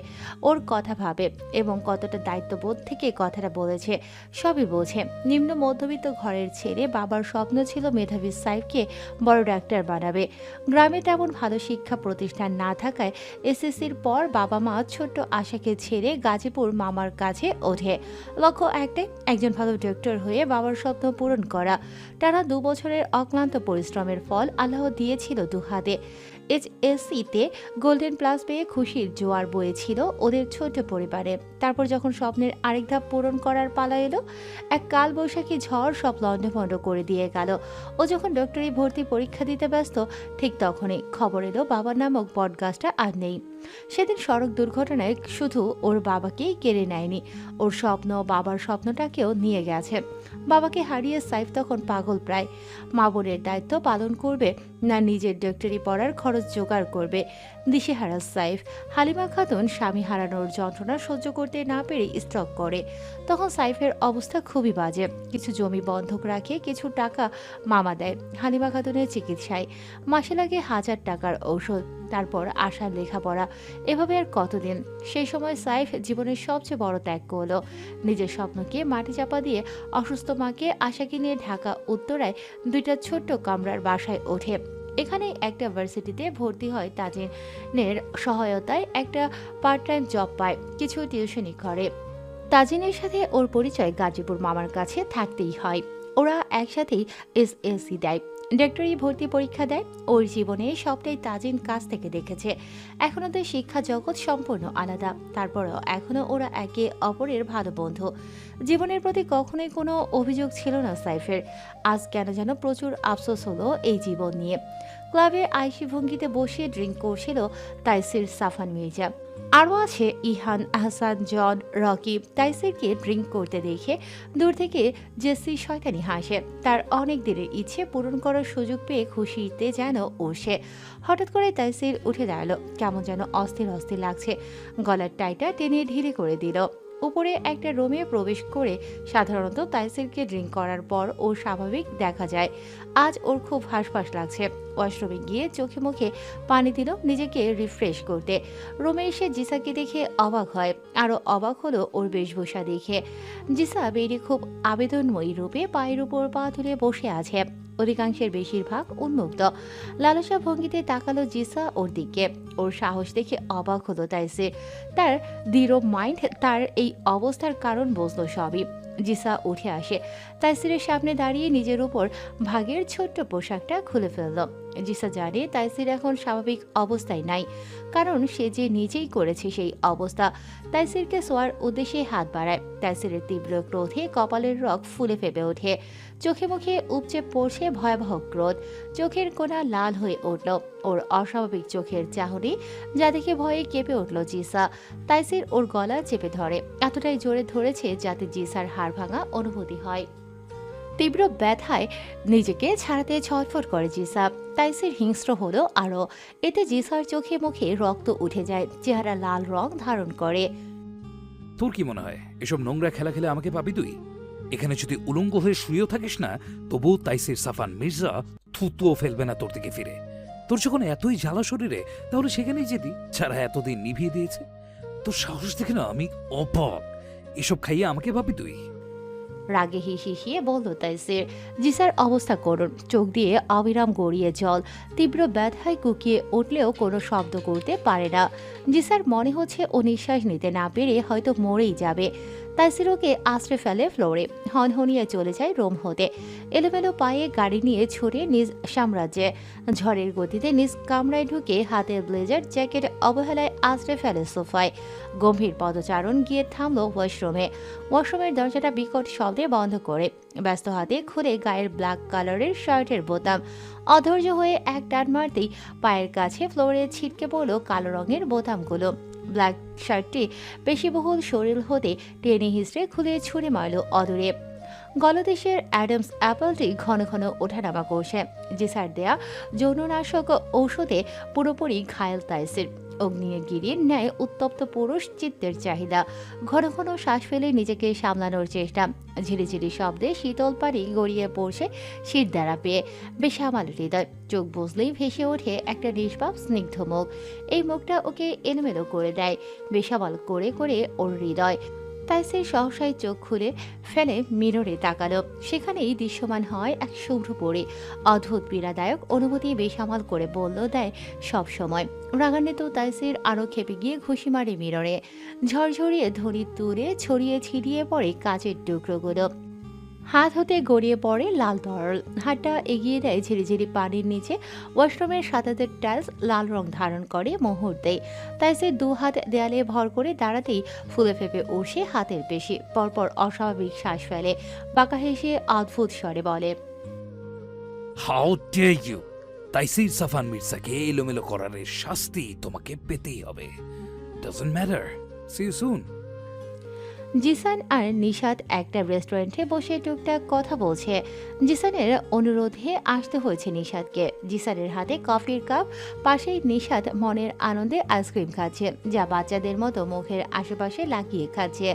ওর কথা ভাবে এবং কতটা দায়িত্ববোধ থেকে কথাটা বলেছে সবই বোঝে। নিম্ন মধ্যবিত্ত ঘরের ছেলে, বাবার স্বপ্ন ছিল মেধাবী সাইফকে বড় ডাক্তার বানাবে। গ্রামে তেমন ভালো শিক্ষা প্রতিষ্ঠান না থাকায় এসএসসির পর বাবা মা ছোট্ট আশাকে ছেড়ে গাজীপুর মামার কাছে ওঠে। লক্ষ্য একটাই, একজন ভালো ডক্টর হয়ে বাবার স্বপ্ন পূরণ করা। টানা 2 বছরের অক্লান্ত পরিশ্রমের ফল আল্লাহ দিয়েছিল দুহাতে। এইচএসসিতে গোল্ডেন প্লাস পেয়ে খুশির জোয়ার বয়েছিল ওদের ছোট্ট পরিবারে। তারপর যখন স্বপ্নের আরেক ধাপ পূরণ করার পালা এলো, এক কালবৈশাখী ঝড় সব লণ্ডভণ্ড করে দিয়ে গেল। ও যখন ডক্টরি ভর্তি পরীক্ষা দিতে ব্যস্ত, ঠিক তখনই খবর এলো বাবা নামক বটগাছটা আর নেই। সেদিন সড়ক দুর্ঘটনায় শুধু ওর বাবাকেই কেড়ে নেয়নি, ওর স্বপ্ন, বাবার স্বপ্নটাকেও নিয়ে গেছে। বাবাকে হারিয়ে সাইফ তখন পাগল প্রায়। মা বোনের দায়িত্ব পালন করবে না নিজের ডক্টরি পড়ার খরচ জোগাড় করবে। দিশেহারা সাইফ। হালিমা খাতুন স্বামী হারানোর যন্ত্রণা সহ্য করতে না পেরে স্ট্রোক করে। তখন সাইফের অবস্থা খুবই বাজে। কিছু জমি বন্ধক রাখে, কিছু টাকা মামা দেয় হালিমা খাতুনের চিকিৎসায়। মাসে লাগে 1000 টাকার ঔষধ, তারপর আশার লেখাপড়া। এভাবে আর কতদিন? সেই সময় সাইফ জীবনের সবচেয়ে বড় ত্যাগ করলো। নিজের স্বপ্নকে মাটি চাপা দিয়ে অসুস্থ মাকে আশাকে নিয়ে ঢাকা উত্তরায় 2টা ছোট্ট কামরার বাসায় ওঠে। এখানে একটা ভার্সিটিতে ভর্তি হয়, তাজিনের সহায়তায় একটা পার্ট টাইম জব পায়, কিছু টিউশনি করে। তাজিনের সাথে ওর পরিচয় গাজীপুর মামার কাছে থাকতেই হয়। ওরা একসাথেই এসএসসি দেয়, ডক্টরি ভর্তি পরীক্ষা দেয়। ওর জীবনে সবটাই তাজিন কাছ থেকে দেখেছে। এখন ওদের শিক্ষা জগৎ সম্পূর্ণ আলাদা, তারপরেও এখনো ওরা একে অপরের ভালো বন্ধু। জীবনের প্রতি কখনোই কোনো অভিযোগ ছিল না সাইফের। আজ কেন যেন প্রচুর আফসোস হলো এই জীবন নিয়ে। ক্লাবে আইসি ভঙ্গিতে বসে ড্রিঙ্ক করছিল তাইসির, সাফান, মির্জা। আরও আছে ইহান, আহসান, জন, রকি। তাইসিরকে ড্রিঙ্ক করতে দেখে দূর থেকে জেসি শয়তানি হাসে। তার অনেক দিনের ইচ্ছে পূরণ করার সুযোগ পেয়ে খুশিতে যেন উঠছে। হঠাৎ করে তাইসির উঠে দাঁড়ালো, কেমন যেন অস্থির অস্থির লাগছে। গলার টাইটা টেনে ঢিলে করে দিল। উপরে একটা রুমে প্রবেশ করে সাধারণত তাইসিরকে ড্রিঙ্ক করার পর ও স্বাভাবিক দেখা যায়। আজ ওর খুব হাঁসফাঁস লাগছে। ওয়াশরুমে গিয়ে চোখে মুখে পানি দিল নিজেকে রিফ্রেশ করতে। রুমে এসে জিসাকে দেখে অবাক হয়, আরও অবাক হলো ওর বেশভূষা দেখে। জিসা বেরিয়ে খুব আবেদনময়ী রূপে পায়ের উপর পা তুলে বসে আছে। অধিকাংশের বেশিরভাগ উন্মুক্ত। লালসা ভঙ্গিতে তাকালো জিসা ওর দিকে। ওর সাহস দেখে অবাক হলো তাইসির। তার দৃঢ় মাইন্ড তার এই অবস্থার কারণ বুঝলো সবই। জিসা উঠে আসে, তাইসিরের সামনে দাঁড়িয়ে নিজের উপর ভাগের ছোট্ট পোশাকটা খুলে ফেলল। জিসা জানে তাইসির এখন স্বাভাবিক অবস্থায় নাই, কারণ সে যে নিজেই করেছে সেই অবস্থা। তাইসিরকে শোয়ার উদ্দেশ্যে হাত বাড়ায়। তাইসিরের তীব্র ক্রোধে কপালের রগ ফুলে ফেপে ওঠে। চোখে মুখে উপচে পড়ছে ভয়াবহ ক্রোধ। চোখের কোণা লাল হয়ে উঠল। ওর অস্বাভাবিক চোখের চাহনি যা দেখে ভয়ে কেঁপে উঠল জিসা। তাইসির ওর গলা চেপে ধরে, এতটাই জোরে ধরেছে যাতে জিসার হাড় ভাঙা অনুভূতি হয়। তীব্র ব্যথায় নিজেকে ছাড়াতে ছটফট করে জিসা। তাইসির হিংস্র হলো আরও। এতে জিসার চোখে মুখে রক্ত উঠে যায়, চেহারা লাল রং ধারণ করে। তোর কি মনে হয় এসব নোংরা খেলা খেলে আমাকে পাবি তুই? এখানে যদি উলঙ্গ হয়ে শুয়েও থাকিস না, তবুও তাইসির, সাফান, মির্জা থুতুও ফেলবে না তোর দিকে ফিরে। তোর যখন এতই জ্বালা শরীরে, তাহলে সেখানেই যেতি, যারা এতদিন নিভিয়ে দিয়েছে। তোর সাহস দেখে না আমি অবাক। এসব খাইয়ে আমাকে ভাবি তুই? রাগে হিসিয়ে বলল তাইসির। জিসার অবস্থা করুন, চোখ দিয়ে অবিরাম গড়িয়ে জল। তীব্র ব্যথায় কুকিয়ে উঠলেও কোনো শব্দ করতে পারে না। জিসার মনে হচ্ছে ও নিঃশ্বাস নিতে না পেরে হয়তো মরেই যাবে। তাইসির ওকে আশ্রে ফেলে ফ্লোরে, হনহনিয়ে চলে যায় রুম হতে। এলোমেলো পায়ে গাড়ি নিয়ে ছুটে নিজ সাম্রাজ্যে। ঝড়ের গতিতে নিজ কামরায় ঢুকে হাতের ব্লেজার জ্যাকেট অবহেলায় আশ্রে ফেলে সোফায়। গম্ভীর পদচারণ গিয়ে থামলো ওয়াশরুমে। ওয়াশরুমের দরজাটা বিকট শব্দে বন্ধ করে ব্যস্ত হাতে খুলে গায়ের ব্ল্যাক কালারের শার্টের বোতাম। অধৈর্য হয়ে এক টান মারতেই পায়ের কাছে ফ্লোরে ছিটকে পড়ল কালো রঙের বোতামগুলো। ব্ল্যাক শার্টটি পেশিবহুল শরীর হতে টেনে হিসড়ে খুলে ছুঁড়ে মারল অদূরে। গলদেশের অ্যাডামস অ্যাপলটি ঘন ঘন ওঠানামা করছে। জিসার দেয়া যৌননাশক ঔষধে পুরোপুরি ঘায়েল তাইসির। অগ্নিগিরির ন্যায় উত্তপ্ত পুরুষ চিত্তের চাহিদা, ঘন ঘন শ্বাস ফেলে নিজেকে সামলানোর চেষ্টা, ঝিরিঝিরি শব্দে শীতল পানি গড়িয়ে পড়ছে শীত দ্বারা পেয়ে, বেসামাল হৃদয়। চোখ বুঝলেই ভেসে ওঠে একটা নিষ্পাপ স্নিগ্ধ মুখ। এই মুখটা ওকে এলোমেলো করে দেয়, বেসামাল করে করে ওর হৃদয়। তাই সে সহসায় চোখ খুলে ফেলে মিররে তাকালো। সেখানেই দৃশ্যমান হয় এক শুভ্র পরি। অদ্ভুত পীড়াদায়ক অনুভূতি বেসামাল করে বলল দেয় সব সময়। রাগান্বিত তাইসির আরও খেপে গিয়ে ঘুষি মারে মিররে। ঝরঝরিয়ে ধরি তুলে ছড়িয়ে ছিটিয়ে পড়ে কাচের টুকরোগুলো। হাত হতে গড়িয়ে পড়ে লাল তরল। হাতটা এগিয়ে দেয় ঝিরিঝিরি পানির নিচে। ওয়াশরুমের সাদাদের টাইলস লাল রং ধারণ করে মুহূর্তেই। তাই সে দু হাত দেয়ালে ভর করে দাঁড়াতেই ফুলে ফেপে উঠে হাতের পেশি। পরপর অস্বাভাবিক শ্বাস ফেলে, বাঁকা হেসে অদ্ভুত স্বরে বলে, how dare you! Taisir Safan মির্জাকে এলোমেলো করার এর শাস্তি তোমাকে পেতেই হবে। Doesn't matter, see you soon. Zisan আর নিশাত একটা রেস্টুরেন্টে বসে টুকটাক কথা বলছে। জিসানের অনুরোধে আসতে হয়েছে নিশাতকে। জিসানের হাতে কফির কাপ, পাশেই নিশাত মনের আনন্দে আইসক্রিম খাচ্ছে, যা বাচ্চাদের মতো মুখের আশেপাশে লাগিয়ে খাচ্ছে।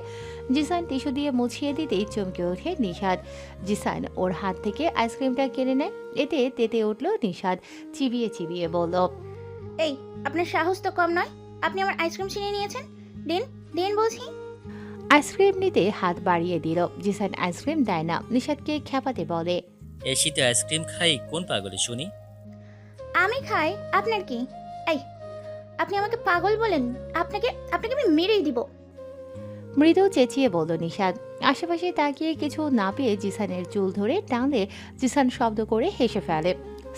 জিসান টিস্যু দিয়ে মুছিয়ে দিতেই চমকে ওঠে নিশাত। জিসান ওর হাত থেকে আইসক্রিমটা কেড়ে নেয়। এতে তেতে উঠল নিশাত, চিবিয়ে চিবিয়ে বলল, এই, আপনার সাহস তো কম নয়। আপনি আমার আইসক্রিম ছিনিয়ে নিয়েছেন। দিন দিন বলছি। আইসক্রিম নিতে হাত বাড়িয়ে দিল। জিসান আইসক্রিম দেয় না, নিশাতকে খেপাতে বলে, এই শীতে আইসক্রিম খাই কোন পাগলে শুনি? আমি খাই, আপনার কি? এই, আপনি আমাকে পাগল বলেন? আপনাকে আপনাকে আমি মেরেই দিব। মৃদু চেঁচিয়ে বলল নিশাত। আশেপাশে তাকিয়ে কিছু না পেয়ে জিসানের চুল ধরে টানলে জিসান শব্দ করে হেসে ফেলে।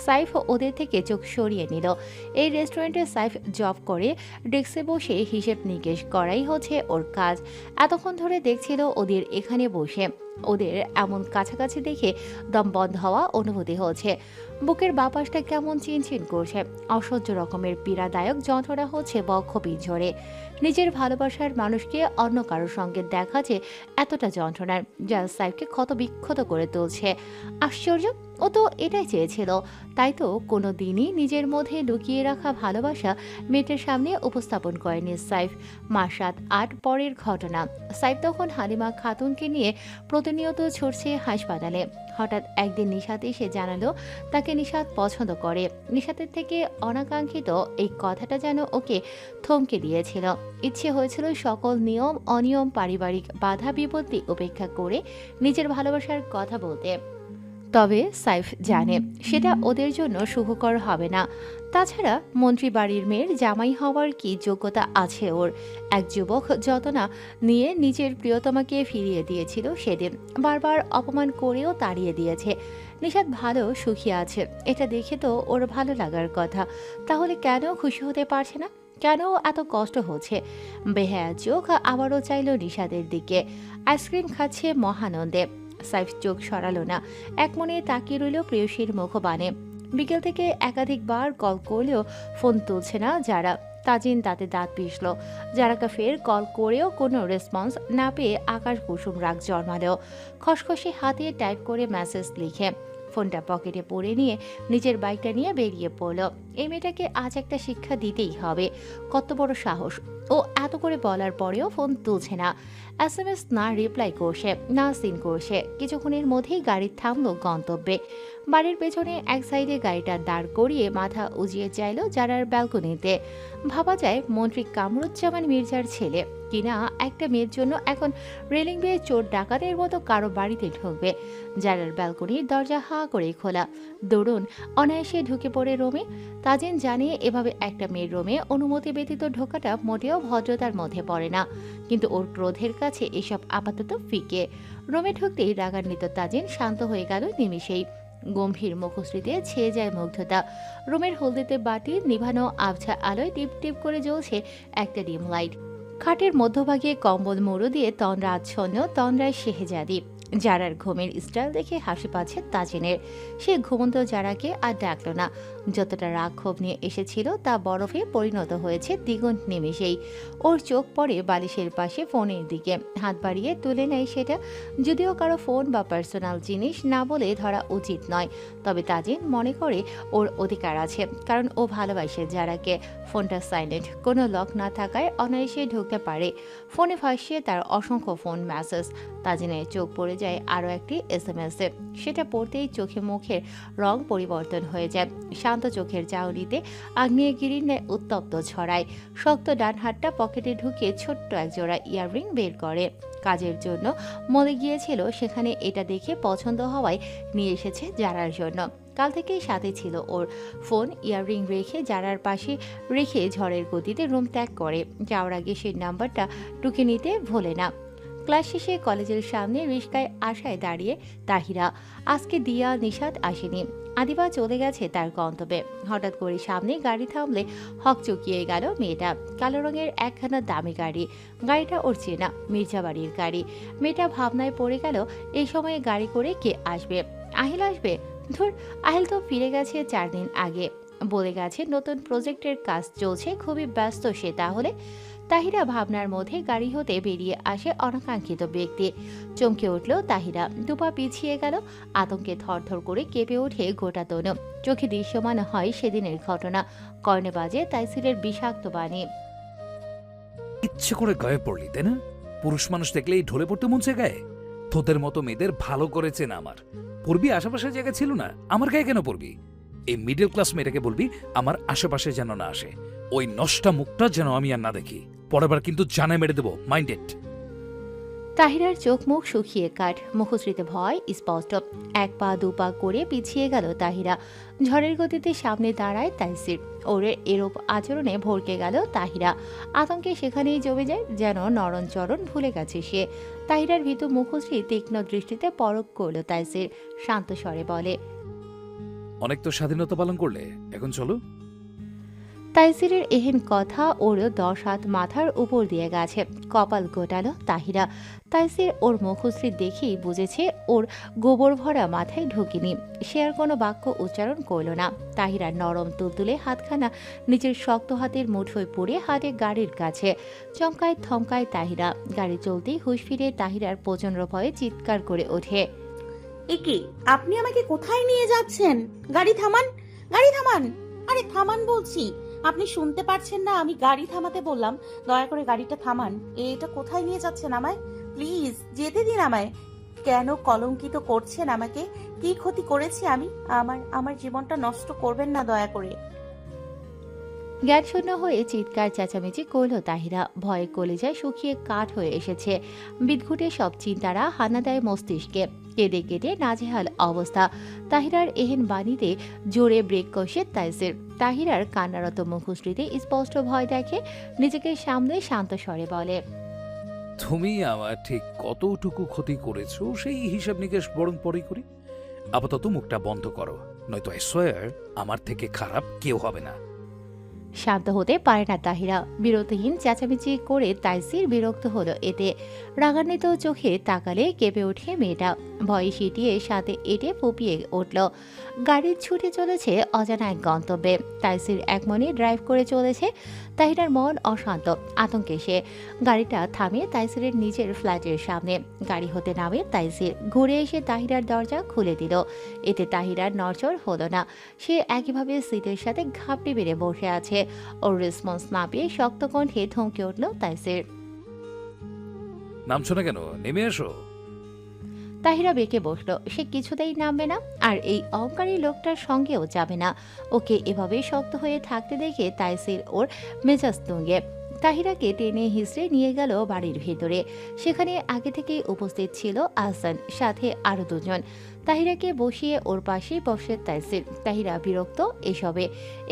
সাইফ ওদের থেকে চোখ সরিয়ে নিল। এই রেস্টুরেন্টে সাইফ জব করে, ডেস্কে বসে হিসেব নিকেশ করাই হচ্ছে ওর কাজ। এতক্ষণ ধরে দেখছিল ওদের এখানে বসে। ওদের এমন কাছাকাছি দেখে দম বন্ধ হওয়া অনুভূতি হচ্ছে। বুকের বাপাসটা কেমন চিনচিন করছে। অসহ্য রকমের পীড়াদায়ক যন্ত্রণা হচ্ছে বক্ষ পিছরে। নিজের ভালোবাসার মানুষকে অন্য কারোর সঙ্গে দেখা যে এতটা যন্ত্রণার, যা সাইফকে ক্ষত বিক্ষত করে তুলছে। আশ্চর্য, ও তো এটাই চেয়েছিল। তাই তো কোনো দিনই নিজের মধ্যে লুকিয়ে রাখা ভালোবাসা মেয়েটার সামনে উপস্থাপন করেনি সাইফ। মাস 7-8 পরের ঘটনা। সাইফ তখন হালিমা খাতুনকে নিয়ে প্রতিনিয়ত ছুটছে হাসপাতালে। হঠাৎ একদিন নিশাত এসে জানালো তাকে নিশাত পছন্দ করে। নিশাতের থেকে অনাকাঙ্ক্ষিত এই কথাটা যেন ওকে থমকে দিয়েছিল। ইচ্ছে হয়েছিল সকল নিয়ম অনিয়ম, পারিবারিক বাধা বিপত্তি উপেক্ষা করে নিজের ভালোবাসার কথা বলতে। তবে সাইফ জানে সেটা ওদের জন্য সুখকর হবে না। তাছাড়া মন্ত্রী বাড়ির মেয়ের জামাই হওয়ার কি যোগ্যতা আছে ওর? এক যুবক যত না নিয়ে নিজের প্রিয়তমাকে ফিরিয়ে দিয়েছিল সেদিন, বারবার অপমান করেও তাড়িয়ে দিয়েছে। নিশাত ভালো সুখী আছে, এটা দেখে তো ওর ভালো লাগার কথা। তাহলে কেন খুশি হতে পারছে না? কেন এত কষ্ট হচ্ছে? বেহায়া চোখ আবারও চাইল নিশাতের দিকে। আইসক্রিম খাচ্ছে মহানন্দে। সাইফ চোখ সরালো না, এক মনে তাকিয়ে রইল প্রেয়সীর মুখবাণে। বিকেল থেকে একাধিকবার কল করলেও ফোন তুলছে না যারা। তাজিন তাতে দাঁত পিষল। যারাকে ফের কল করেও কোনো রেসপন্স না পেয়ে আকাশ কুসুম রাগ জন্মালো। খসখসে হাতে টাইপ করে মেসেজ লিখে ফোনটা পকেটে পরে নিয়ে নিজের বাইকটা নিয়ে বেরিয়ে পড়ল। এই মেয়েটাকে আজ একটা শিক্ষা দিতেই হবে। কত বড় সাহস! ও এত করে বলার পরেও ফোন তুলছে না। SMS না রিপ্লাই করছে, না সিন করছে। কিছুক্ষণের মধ্যেই গাড়ি থামলো গন্তব্যে। বাড়ির পেছনে এক সাইডে গাড়িটা দাঁড় করিয়ে মাথা উজিয়ে চাইল যারার ব্যালকনিতে। ভাবা যায় মন্ত্রী কামরুজ্জামান মির্জার ছেলে কিনা একটা মেয়ের জন্য এখন রেলিং বেয়ে চোর ডাকাতের মতো কারো বাড়িতে ঢুকবে। যারার ব্যালকনির দরজা হা করে খোলা। দরুন অনায়াসে ঢুকে পড়ে রোমে। তাজিন জানে এভাবে একটা মেয়ের রোমে অনুমতি ব্যতীত ঢোকাটা মোটেও ভদ্রতার মধ্যে পড়ে না, কিন্তু ওর ক্রোধের কাছে এসব আপাতত ফিকে। রোমে ঢুকতেই রাগান্বিত তাজিন শান্ত হয়ে গেল নিমিষেই। গম্ভীর মুখশ্রীতে ছেয়ে যায় মুগ্ধতা। রুমের হলদেতে বাটির নিভানো আবছা আলোয় টিপ টিপ করে জ্বলছে একটা ডিম লাইট। খাটের মধ্যভাগে কম্বল মুড়ো দিয়ে তন্দ্রা আচ্ছন্ন তন্দ্রায় শেহেজাদি। যারার ঘুমের স্টাইল দেখে হাসি পাচ্ছে তাজিনের। সে ঘুমন্ত যারাকে আর ডাকল না, যতটা রাগ ক্ষোভ নিয়ে এসেছিল তা বরফে পরিণত হয়েছে দ্বিগুণ নিমেষেই। ওর চোখ পড়ে বালিশের পাশে ফোনের দিকে, হাত বাড়িয়ে তুলে নেয় সেটা। যদিও কারো ফোন বা পার্সোনাল জিনিস না বলে ধরা উচিত নয়, তবে তাজিন মনে করে ওর অধিকার আছে, কারণ ও ভালোবাসে যারাকে। ফোনটা সাইলেন্ট, কোনো লক না থাকায় অনায়াসে ঢুকতে পারে। ফোনে ভাসিয়ে তার অসংখ্য ফোন মেসেজ। তাজিনের চোখ পড়ে যায় আরও একটি SMS-এ। সেটা পড়তেই চোখে মুখের রং পরিবর্তন হয়ে যায়। শান্ত চোখের চাউনিতে আগ্নেয়গিরির ন্যায় উত্তপ্ত ছড়ায়। শক্ত ডান হাতটা পকেটে ঢুকিয়ে ছোট্ট একজোড়া ইয়াররিং বের করে। কাজের জন্য মলে গিয়েছিল, সেখানে এটা দেখে পছন্দ হওয়ায় নিয়ে এসেছে জারার জন্য। কাল থেকেই সাথে ছিল ওর। ফোন ইয়াররিং রেখে জারার পাশে রেখে ঝড়ের গতিতে রুম ত্যাগ করে। যাওয়ার আগে সেই নাম্বারটা টুকে নিতে ভোলে না। ক্লাস শেষে কলেজের সামনে রিস্কায় আশায় দাঁড়িয়ে তাহিরা। আজকে দিয়া নিশাত আসেনি, আদিবা চলে গেছে তার গন্তব্যে। হঠাৎ করে সামনে গাড়ি থামলে হকচকিয়ে গেল মেয়েটা। কালো রঙের একখানা দামি গাড়ি। গাড়িটা ওর চেনা, মির্জাবাড়ির গাড়ি। মেয়েটা ভাবনায় পড়ে গেল, এই সময়ে গাড়ি করে কে আসবে? আহিল আসবে? ধুর, আহিল তো ফিরে গেছে 4 দিন আগে। বলে গেছে নতুন প্রজেক্টের কাজ চলছে, খুবই ব্যস্ত সে। তাহলে তাহিরা ভাবনার মধ্যে গাড়ি হতে বেরিয়ে আসে অনাকাঙ্ক্ষিত ব্যক্তি। চমকে উঠল তাহিরা, দুপা পিছিয়ে গেল। আতঙ্কে থরথর করে কেঁপে ওঠে গোটা তনু। চোখে দৃশ্যমান হয় সেদিনের ঘটনা। কর্ণে বাজে তাইসিরের বিষাক্ত বাণী। ইচ্ছে করে গায়ে পড়লি তাই না? পুরুষ মানুষ দেখলেই ঢলে পড়তে মন চায় গায়ে। তোদের মতো মেয়েদের ভালো করেছে না আমার। পড়বি আশেপাশে জায়গা ছিল না, আমার গায়ে কেন পড়বি? এই মিডল ক্লাস মেয়েটাকে বলবি আমার আশেপাশে যেন না আসে। ওই নষ্টা মুখটা যেন আমি আর না দেখি। পরেরবার কিন্তু জানে মেরে দেবো, মাইন্ডেড। তাহিরার চোখ মুখ শুকিয়ে কাঠ, মুখশ্রীতে ভয় স্পষ্ট। 1 পা 2 পা করে পিছিয়ে গেল তাহিরা। ঝড়ের গতিতে সামনে দাঁড়ায় তাইসির। ওর এরূপ আচরণে ভরকে গেল তাহিরা। আতঙ্কে সেখানেই জমে যায়, যেন নরণচরণ ভুলে গেছে সে। তাহিরার ভীতু মুখশ্রী তীক্ষ্ণ দৃষ্টিতে পরখ করল তাইসির। শান্ত স্বরে বলে, অনেক তো স্বাধীনতা পালন করলে, এখন চলো। তাইসিরের এহেন কথা ওরও 10 হাত মাথার উপর দিয়ে গেছে। কপাল গোটালো তাহিরা। তাইসির ওর মুখশ্রী দেখেই বুঝেছে ওর গোবর ভরা মাথায় ঢুকিনি। সে আর কোনো বাক্য উচ্চারণ করল না। তাহিরার নরম তুলতুলে হাতখানা নিজের শক্ত হাতের মুঠোয় পড়ে হাতে গাড়ির কাছে। চমকায় থমকায় তাহিরা। গাড়ি চলতেই হুঁশ ফিরে তাহিরার প্রচন্ড ভয়ে চিৎকার করে ওঠে, একি, আপনি আমাকে কোথায় নিয়ে যাচ্ছেন? গাড়ি থামান, গাড়ি থামান! আরে থামান বলছি, আপনি শুনতে পারছেন না? আমি গাড়ি থামাতে বললাম। দয়া করে গাড়িটা থামান। এটা কোথায় নিয়ে যাচ্ছেন আমায়? প্লিজ যেতে দিন আমায়। কেন কলঙ্কিত করছেন আমাকে? কি ক্ষতি করেছি আমি? আমার জীবনটা নষ্ট করবেন না দয়া করে। জ্ঞানশূন্য হয়ে চিৎকার চেঁচামেচি করল তাহিরা। ভয়ে কলিজায় শুকিয়ে কাঠ হয়ে এসেছে। বিদঘুটে সব চিন্তারা হানা দেয় মস্তিষ্কে। কেঁদে কেটে নাজেহাল অবস্থা। তাহিরার এহেন বাণীতে জোরে ব্রেক কষে তাইসির। তাহিরার কান্নারত মুখশ্রীতে স্পষ্ট ভয় দেখে। নিজেকে সামনে শান্ত স্বরে বলে, তুমি আমার ঠিক কতটুকু ক্ষতি করেছো সেই হিসাব নিকেশ বরং পরে করি। আপাতত মুখটা বন্ধ করো, নয়তো আই সোয়ার আমার থেকে খারাপ কেউ হবে না। শান্ত হতে পারে না তাহিরা। বিরতিহীন চেঁচামেচি করে তাইসির বিরক্ত হলো এতে। রাগান্বিত চোখে তাকালে কেঁপে ওঠে মেয়েটা। ভয়ে সিটিয়ে সাথে এটে ফুপিয়ে উঠল। গাড়ি ছুটে চলেছে অজানা এক গন্তব্যে। তাইসির একমনে ড্রাইভ করে চলেছে। তাহিরার মন অশান্ত, আতঙ্কে সে। গাড়িটা থামিয়ে তাইসিরের নিজের ফ্ল্যাটের সামনে। গাড়ি হতে নামে তাইসির। ঘুরে এসে তাহিরার দরজা খুলে দিল। এতে তাহিরার নড়চড় হলো না। সে একইভাবে সিটের সাথে ঘাপটি বেড়ে বসে আছে। ওর রেসপন্স না পেয়ে শক্ত কণ্ঠে থমকে উঠল তাইসির। নামছো না কেন? নেমে এসো। তাহিরা বেঁকে বসল। সে কিছুতেই নামবে না, আর এই অহংকারী লোকটার সঙ্গেও যাবে না। ওকে এভাবে শক্ত হয়ে থাকতে দেখে তাইসির ওর মেজাজ তুঙ্গে। তাহিরাকে টেনে হিসড়ে নিয়ে গেল বাড়ির ভেতরে। সেখানে আগে থেকেই উপস্থিত ছিল আহসান, সাথে আরো 2 জন। তাহিরাকে বসিয়ে ওর পাশেই বসে তাইসির। তাহিরা বিরক্ত এসবে।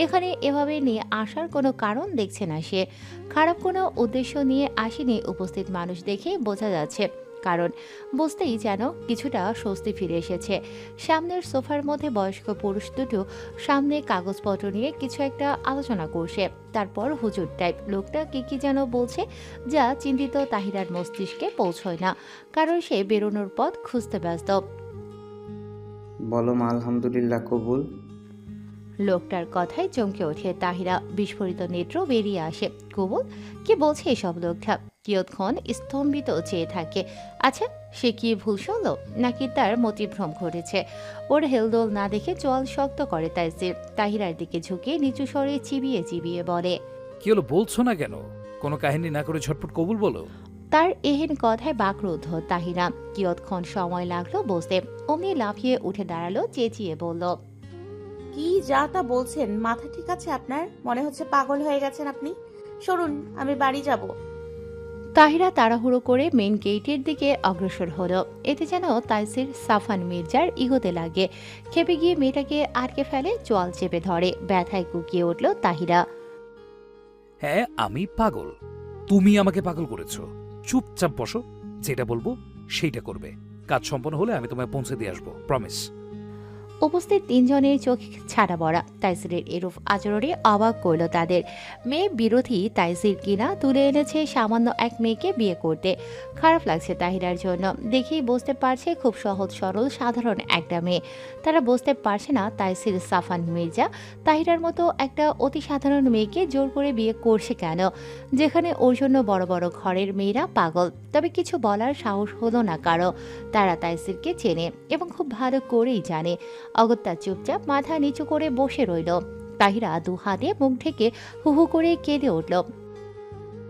এখানে এভাবে নিয়ে আসার কোনো কারণ দেখছে না সে। খারাপ কোনো উদ্দেশ্য নিয়ে আসেনি উপস্থিত মানুষ দেখে বোঝা যাচ্ছে। কারণ বুঝতেই যেন কিছুটা স্বস্তি ফিরে এসেছে। সামনের সোফার মধ্যে বয়স্ক পুরুষ দুটো সামনে কাগজপত্র নিয়ে কিছু একটা আলোচনা করছে। তারপর হুজুর টাইপ লোকটা কি যেন বলছে, যা চিন্তিত তাহিরার মস্তিষ্কে পৌঁছয় না, কারণ সে বেরোনোর পথ খুঁজতে ব্যস্ত। বলো মা আলহামদুলিল্লাহ কবুল। লোকটার কথায় চমকে ওঠে তাহিরা, বিস্ফোরিত নেত্র বেরিয়ে আসে। কবুল, কি বলছে এসব লোকটা? কিয়ৎক্ষণ স্তম্ভিত চেয়ে থাকে। আচ্ছা, সে কি ভুল শুনলো নাকি তার মতিভ্রম ঘটেছে? ওর হেলদোল না দেখে চোয়াল শক্ত করে তাইসির। তাহিরার দিকে ঝুঁকে নিচু স্বরে চিবিয়ে চিবিয়ে বলে, কি হলো বলছো না কেন? কোনো কাহিনী না করে ঝটপট কবুল বলো। তার এহেন কথায় বাকরুদ্ধ তাহিরা। কিয়ৎক্ষণ সময় লাগলো বসতে, অমনি লাফিয়ে উঠে দাঁড়ালো, চেঁচিয়ে বলল, কি যা তা বলছেন? মাথা ঠিক আছে আপনার? মনে হচ্ছে পাগল হয়ে গেছেন আপনি। সরুন, আমি বাড়ি যাব। তাহিরা তাড়াহুড়ো করে মেইন গেটের দিকে অগ্রসর হলো। এতে যেন তাইসির সাফান মির্জার ইগোতে লাগে। খেপে গিয়ে মেয়েটাকে আটকে ফেলে, চোয়াল চেপে ধরে। ব্যথায় কুকিয়ে উঠল তাহিরা। হ্যাঁ, আমি পাগল? তুমি আমাকে পাগল করেছো। চুপচাপ বসো, যেটা বলবো সেইটা করবে। কাজ সম্পন্ন হলে আমি তোমায় পৌঁছে দিয়ে আসবো, প্রমিস। উপস্থিত তিনজনের চোখ ছাড়া বড়া। তাইসিরের এরূপ আচরণে অবাক করল তাদের। মেয়ে বিরোধী তাইসির কিনা তুলে এনেছে সামান্য এক মেয়েকে বিয়ে করতে। খারাপ লাগছে তাহিরার জন্য। দেখেই বুঝতে পারছে খুব সহজ সরল সাধারণ একটা মেয়ে। তারা বুঝতে পারছে না তাইসির সাফান মির্জা তাহিরার মতো একটা অতি সাধারণ মেয়েকে জোর করে বিয়ে করছে কেন, যেখানে ওর জন্য বড় বড় ঘরের মেয়েরা পাগল। তবে কিছু বলার সাহস হলো না কারো। তারা তাইসিরকে চেনে এবং খুব ভালো করেই জানে। অগত্যা চুপচাপ মাথা নিচু করে বসে রইল। তাহিরা দু হাতে মুখ ঢেকে হু হু করে কেঁদে উঠল।